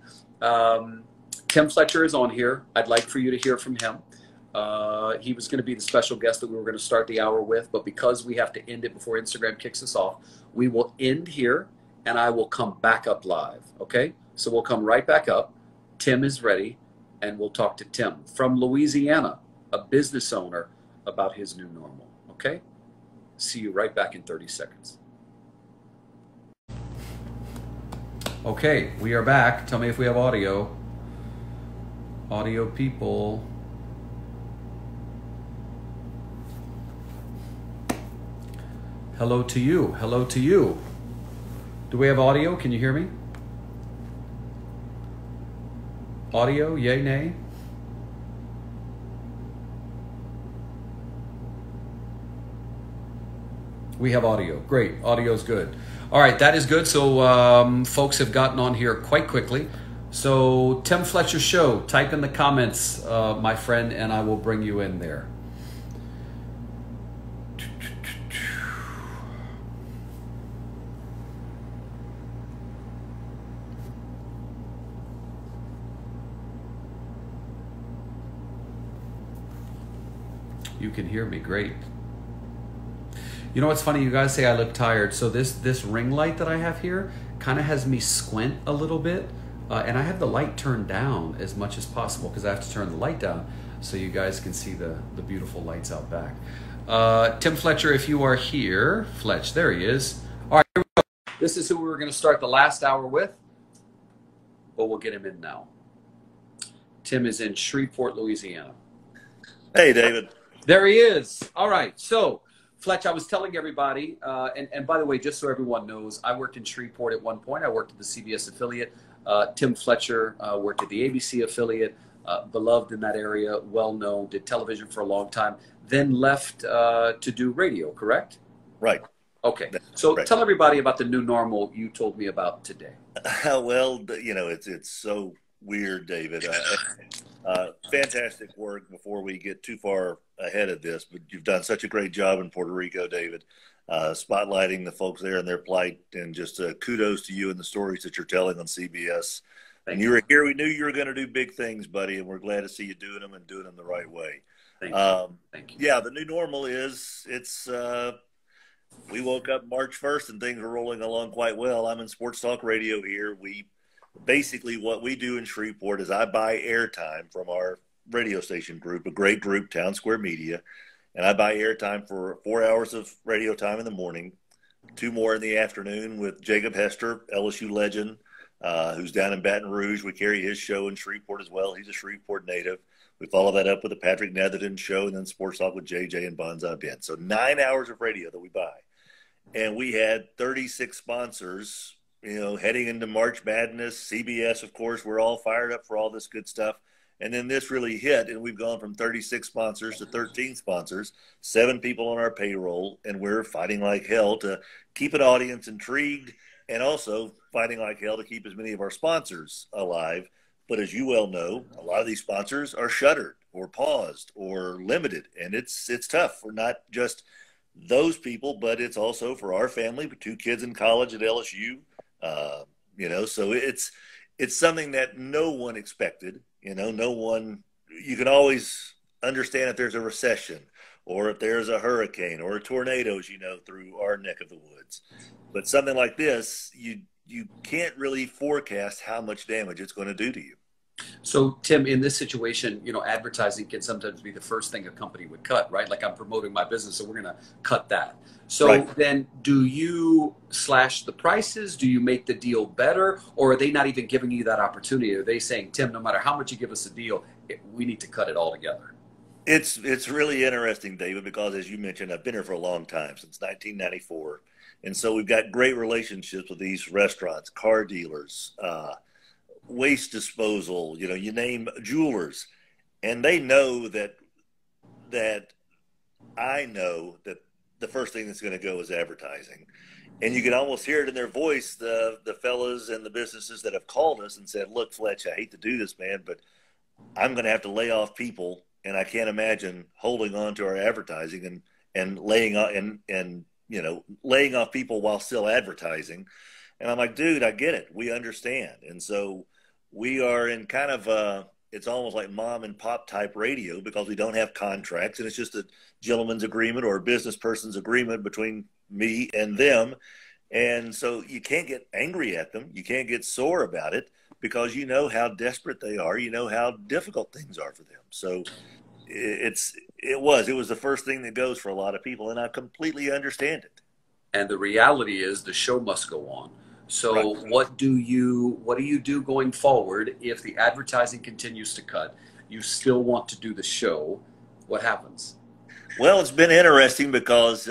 Tim Fletcher is on here. I'd like for you to hear from him. He was going to be the special guest that we were going to start the hour with, but because we have to end it before Instagram kicks us off, we will end here, and I will come back up live, okay? So we'll come right back up. Tim is ready, and we'll talk to Tim from Louisiana, a business owner, about his new normal, okay? See you right back in 30 seconds. Okay, we are back. Tell me if we have audio. Audio people. Hello to you. Hello to you. Do we have audio? Can you hear me? Audio, yay, nay? We have audio. Great. Audio's good. All right, that is good. So folks have gotten on here quite quickly. So Tim Fletcher Show, type in the comments, my friend, and I will bring you in there. You can hear me, great. You know what's funny? You guys say I look tired. So this ring light that I have here kind of has me squint a little bit. And I have the light turned down as much as possible because I have to turn the light down so you guys can see the beautiful lights out back. Tim Fletcher, if you are here. Fletch, there he is. All right, here we go. This is who we were going to start the last hour with. But we'll get him in now. Tim is in Shreveport, Louisiana. Hey, David. There he is. All right, so Fletch, I was telling everybody, and by the way, just so everyone knows, I worked in Shreveport at one point. I worked at the CBS affiliate. Tim Fletcher worked at the ABC affiliate, beloved in that area, well-known, did television for a long time, then left to do radio, correct? Right. Okay. That's So correct. tell everybody about the new normal you told me about today. Well, it's so weird, David. Fantastic work before we get too far ahead of this, but you've done such a great job in Puerto Rico, David, spotlighting the folks there and their plight, and just kudos to you and the stories that you're telling on CBS. When you were here, we knew you were going to do big things, buddy, and we're glad to see you doing them and doing them the right way. Thank you. Thank you. Yeah, the new normal we woke up March 1st and things are rolling along quite well. I'm in Sports Talk Radio here. Basically what we do in Shreveport is I buy airtime from our radio station group, a great group, Town Square Media, and I buy airtime for 4 hours of radio time in the morning, 2 more in the afternoon with Jacob Hester, LSU legend, who's down in Baton Rouge. We carry his show in Shreveport as well. He's a Shreveport native. We follow that up with the Patrick Netherton show and then Sports Talk with JJ and Bonsai Ben. So 9 hours of radio that we buy. And we had 36 sponsors, heading into March Madness, CBS, of course. We're all fired up for all this good stuff. And then this really hit, and we've gone from 36 sponsors to 13 sponsors, 7 people on our payroll, and we're fighting like hell to keep an audience intrigued and also fighting like hell to keep as many of our sponsors alive. But as you well know, a lot of these sponsors are shuttered or paused or limited, and it's tough for not just those people, but it's also for our family with 2 kids in college at LSU. So it's something that no one expected. No one. You can always understand if there's a recession or if there's a hurricane or tornadoes, through our neck of the woods. But something like this, you can't really forecast how much damage it's going to do to you. So, Tim, in this situation, advertising can sometimes be the first thing a company would cut, right? Like, I'm promoting my business, so we're going to cut that. So then do you slash the prices? Do you make the deal better? Or are they not even giving you that opportunity? Are they saying, Tim, no matter how much you give us a deal, we need to cut it all together? It's really interesting, David, because as you mentioned, I've been here for a long time, since 1994. And so we've got great relationships with these restaurants, car dealers, waste disposal, you name, jewelers, and they know that I know that the first thing that's going to go is advertising. And you can almost hear it in their voice, the fellas and the businesses that have called us and said, look, Fletch, I hate to do this, man, but I'm going to have to lay off people, and I can't imagine holding on to our advertising and laying off people while still advertising. And I'm like, dude, I get it. We understand. And so we are in kind of it's almost like mom and pop type radio because we don't have contracts, and it's just a gentleman's agreement or a business person's agreement between me and them. And so you can't get angry at them. You can't get sore about it because you know how desperate they are. You know how difficult things are for them. So it was the first thing that goes for a lot of people, and I completely understand it. And the reality is the show must go on. So what do you do going forward if the advertising continues to cut? You still want to do the show. What happens? Well, it's been interesting because,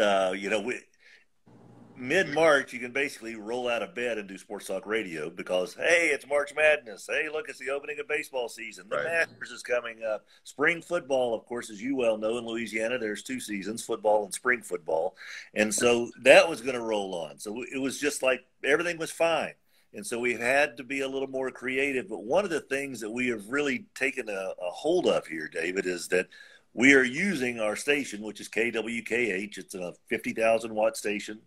mid-March, you can basically roll out of bed and do Sports Talk Radio because, hey, it's March Madness. Hey, look, it's the opening of baseball season. The Masters is coming up. Spring football, of course, as you well know, in Louisiana, there's 2 seasons, football and spring football. And so that was going to roll on. So it was just like everything was fine. And so we had to be a little more creative. But one of the things that we have really taken a hold of here, David, is that we are using our station, which is KWKH. It's a 50,000-watt station.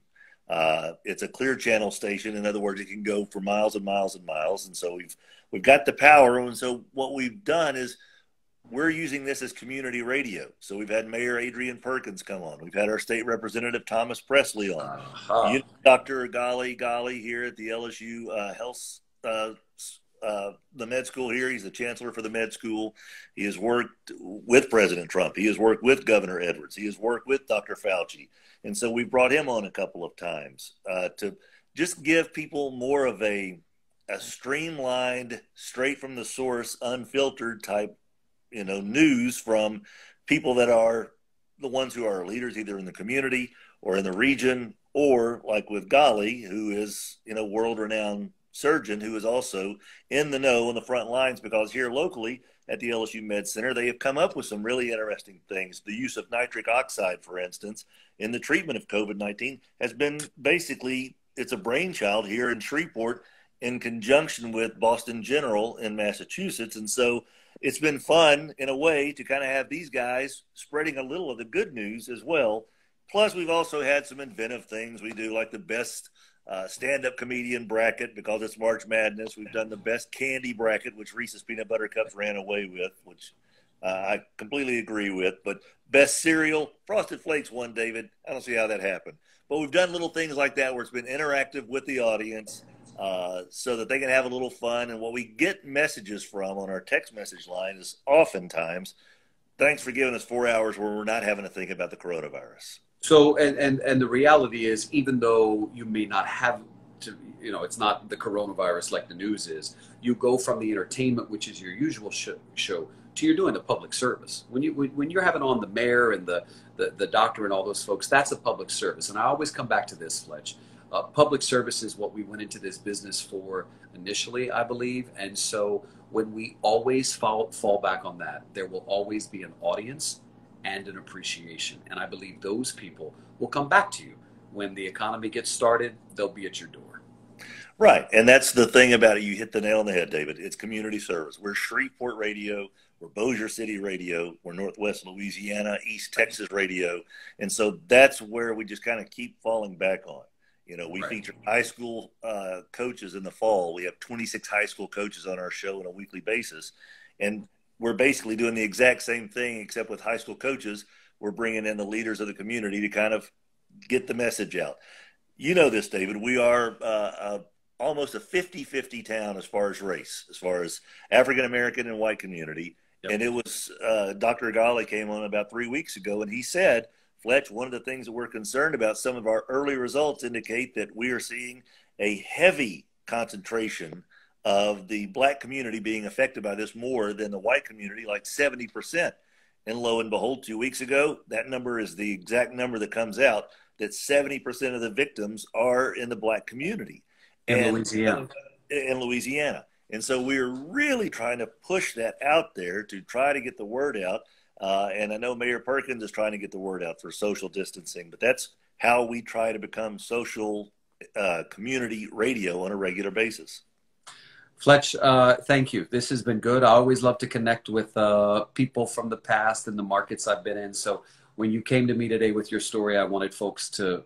It's a clear channel station. In other words, it can go for miles and miles and miles. And so we've got the power. And so what we've done is we're using this as community radio. So we've had Mayor Adrian Perkins come on. We've had our state representative Thomas Presley on. Dr. Gali here at the LSU Health, the med school here. He's the chancellor for the med school. He has worked with President Trump. He has worked with Governor Edwards. He has worked with Dr. Fauci. And so we brought him on a couple of times to just give people more of a streamlined, straight from the source, unfiltered type, news from people that are the ones who are leaders either in the community or in the region, or like with Gali, who is, world-renowned surgeon who is also in the know on the front lines, because here locally at the LSU Med Center, they have come up with some really interesting things. The use of nitric oxide, for instance, in the treatment of COVID-19 has been basically, it's a brainchild here in Shreveport in conjunction with Boston General in Massachusetts. And so it's been fun in a way to kind of have these guys spreading a little of the good news as well. Plus, we've also had some inventive things we do, like the best stand-up comedian bracket because it's March Madness. We've done the best candy bracket, which Reese's Peanut Butter Cups ran away with, which I completely agree with. But best cereal, Frosted Flakes won, David. I don't see how that happened. But we've done little things like that where it's been interactive with the audience so that they can have a little fun. And what we get messages from on our text message line is oftentimes, thanks for giving us 4 hours where we're not having to think about the coronavirus. So, and the reality is, even though you may not have to, you know, it's not the coronavirus like the news is, you go from the entertainment, which is your usual show, to you're doing a public service. When you're having on the mayor and the doctor and all those folks, that's a public service. And I always come back to this, Fletch. Public service is what we went into this business for initially, I believe. And so when we always fall back on that, there will always be an audience and an appreciation. And I believe those people will come back to you. When the economy gets started, they'll be at your door. Right. And that's the thing about it. You hit the nail on the head, David. It's community service. We're Shreveport Radio. We're Bossier City Radio. We're Northwest Louisiana, East Texas Radio. And so that's where we just kind of keep falling back on. You know, we feature high school coaches in the fall. We have 26 high school coaches on our show on a weekly basis. And we're basically doing the exact same thing, except with high school coaches. We're bringing in the leaders of the community to kind of get the message out. You know this, David. We are almost a 50-50 town as far as race, as far as African-American and white community. Yep. And it was Dr. Gali came on about 3 weeks ago, and he said, Fletch, one of the things that we're concerned about, some of our early results indicate that we are seeing a heavy concentration of the black community being affected by this more than the white community, like 70%. And lo and behold, 2 weeks ago, that number is the exact number that comes out, that 70% of the victims are in the black community. In Louisiana. In Louisiana. And so we're really trying to push that out there to try to get the word out. And I know Mayor Perkins is trying to get the word out for social distancing, but that's how we try to become social community radio on a regular basis. Fletch, thank you. This has been good. I always love to connect with people from the past and the markets I've been in. So when you came to me today with your story, I wanted folks to,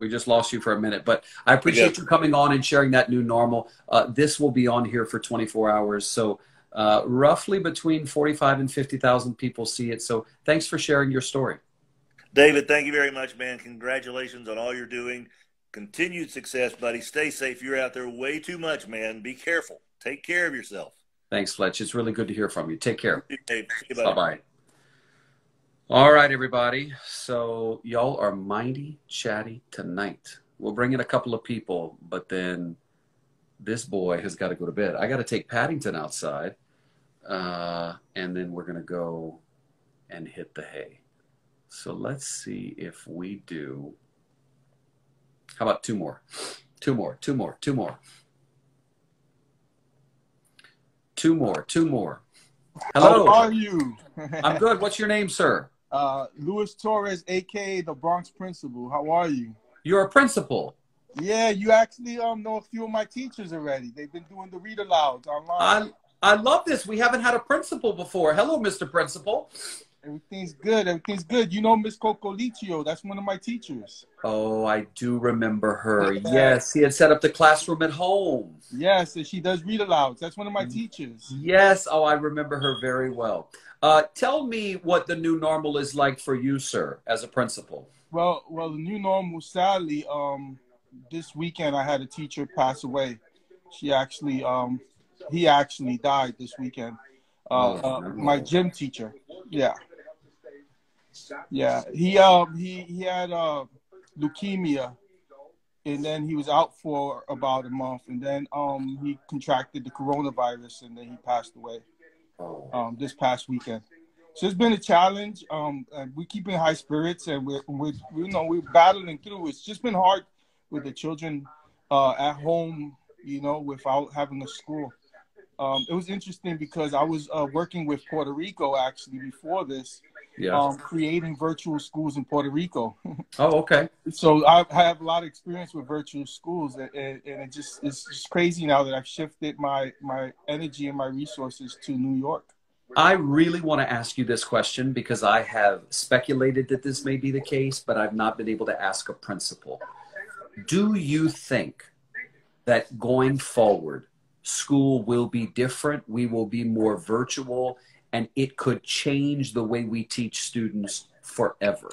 we just lost you for a minute, but I appreciate you coming on and sharing that new normal. This will be on here for 24 hours. So roughly between 45 and 50,000 people see it. So thanks for sharing your story. David, thank you very much, man. Congratulations on all you're doing. Continued success, buddy. Stay safe. You're out there way too much, man. Be careful. Take care of yourself. Thanks, Fletch. It's really good to hear from you. Take care. Bye-bye. All right, everybody. So y'all are mighty chatty tonight. We'll bring in a couple of people, but then this boy has got to go to bed. I got to take Paddington outside, and then we're going to go and hit the hay. So let's see if we do. How about two more? Two more. Hello. How are you? I'm good. What's your name, sir? Luis Torres, a.k.a. the Bronx Principal. How are you? You're a principal. Yeah, you actually know a few of my teachers already. They've been doing the read alouds online. I love this. We haven't had a principal before. Hello, Mr. Principal. Everything's good. Everything's good. You know Miss Cocolicio. That's one of my teachers. Oh, I do remember her. Yes, he had set up the classroom at home. Yes, and she does read alouds. That's one of my teachers. Yes. Oh, I remember her very well. Tell me what the new normal is like for you, sir, as a principal. Well, the new normal, sadly, this weekend I had a teacher pass away. He actually died this weekend. My gym teacher. Yeah. Yeah, he had leukemia, and then he was out for about a month, and then he contracted the coronavirus, and then he passed away this past weekend. So it's been a challenge. We're keeping high spirits, and we're battling through. It's just been hard with the children at home, without having a school. It was interesting because I was working with Puerto Rico actually before this, Yeah. creating virtual schools in Puerto Rico. Oh, okay. So I have a lot of experience with virtual schools, and it's just crazy now that I've shifted my energy and my resources to New York. I really want to ask you this question because I have speculated that this may be the case, but I've not been able to ask a principal. Do you think that going forward, school will be different, we will be more virtual, and it could change the way we teach students forever?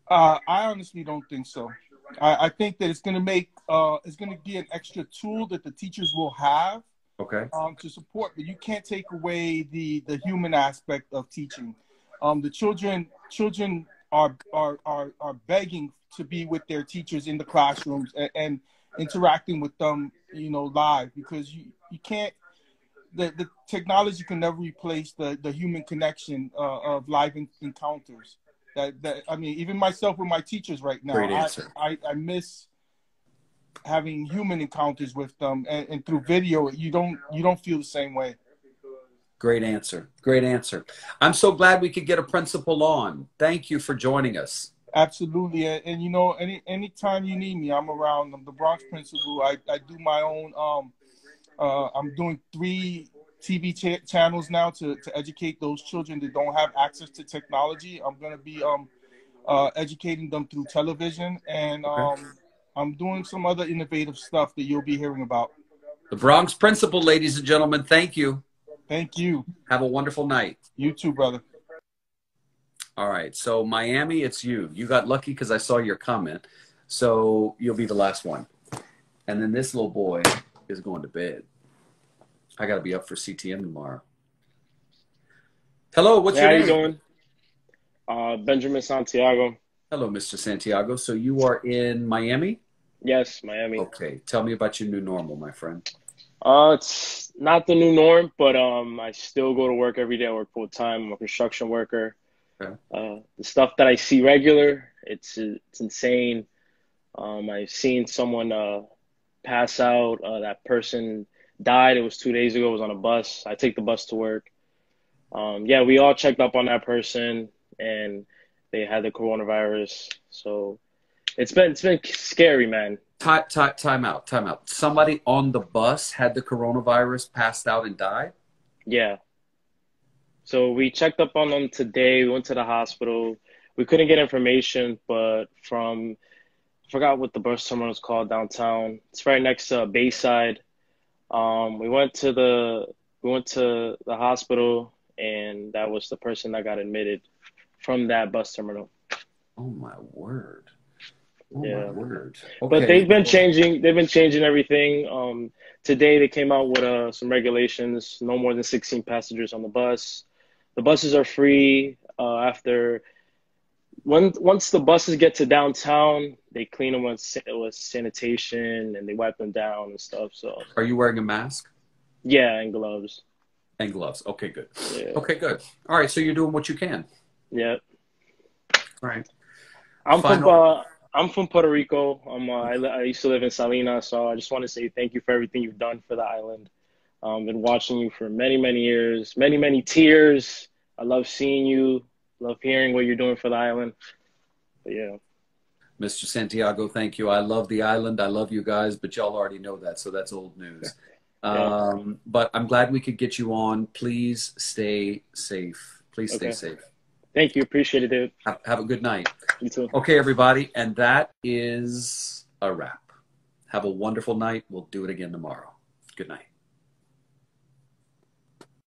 I honestly don't think so. I think that it's going to be an extra tool that the teachers will have, okay, to support, but you can't take away the human aspect of teaching. The children are begging to be with their teachers in the classrooms and interacting with them, live, because you can't. The technology can never replace the human connection of live encounters. That I mean, even myself with my teachers right now, Great answer. I miss having human encounters with them, and through video, you don't feel the same way. Great answer. Great answer. I'm so glad we could get a principal on. Thank you for joining us. Absolutely, and anytime you need me, I'm around. I'm the Bronx principal. I do my own. I'm doing 3 TV channels now to educate those children that don't have access to technology. I'm going to be educating them through television, and I'm doing some other innovative stuff that you'll be hearing about. The Bronx principal, ladies and gentlemen, thank you. Thank you. Have a wonderful night. You too, brother. All right, so Miami, it's you. You got lucky because I saw your comment, so you'll be the last one. And then this little boy is going to bed. I got to be up for CTM tomorrow. Hello, what's your name? How you doing? Benjamin Santiago. Hello, Mr. Santiago. So you are in Miami? Yes, Miami. Okay, tell me about your new normal, my friend. It's not the new norm, but I still go to work every day. I work full time. I'm a construction worker. Okay. The stuff that I see regular, it's insane. I've seen someone pass out. That person died. It was 2 days ago. It was on a bus. I take the bus to work. Yeah, we all checked up on that person, and they had the coronavirus. So it's been scary, man. Time out. Somebody on the bus had the coronavirus, passed out, and died? Yeah. So we checked up on them today. We went to the hospital. We couldn't get information, but I forgot what the bus terminal is called downtown. It's right next to Bayside. We went to the hospital, and that was the person that got admitted from that bus terminal. Oh my word. Oh yeah. My word. Okay. Okay. But they've been changing everything. Today they came out with some regulations: no more than 16 passengers on the bus. The buses are free once the buses get to downtown, they clean them with sanitation, and they wipe them down and stuff. So, are you wearing a mask? Yeah, and gloves. And gloves. Okay, good. Yeah. Okay, good. All right, so you're doing what you can. Yeah. All right. I'm from Puerto Rico. I used to live in Salinas, so I just want to say thank you for everything you've done for the island. Been watching you for many, many years, many tears. I love seeing you. Love hearing what you're doing for the island. But yeah. Mr. Santiago, thank you. I love the island. I love you guys, but y'all already know that, so that's old news. Yeah. But I'm glad we could get you on. Please stay safe. Please stay safe. Thank you. Appreciate it, dude. Have a good night. You too. Okay, everybody. And that is a wrap. Have a wonderful night. We'll do it again tomorrow. Good night.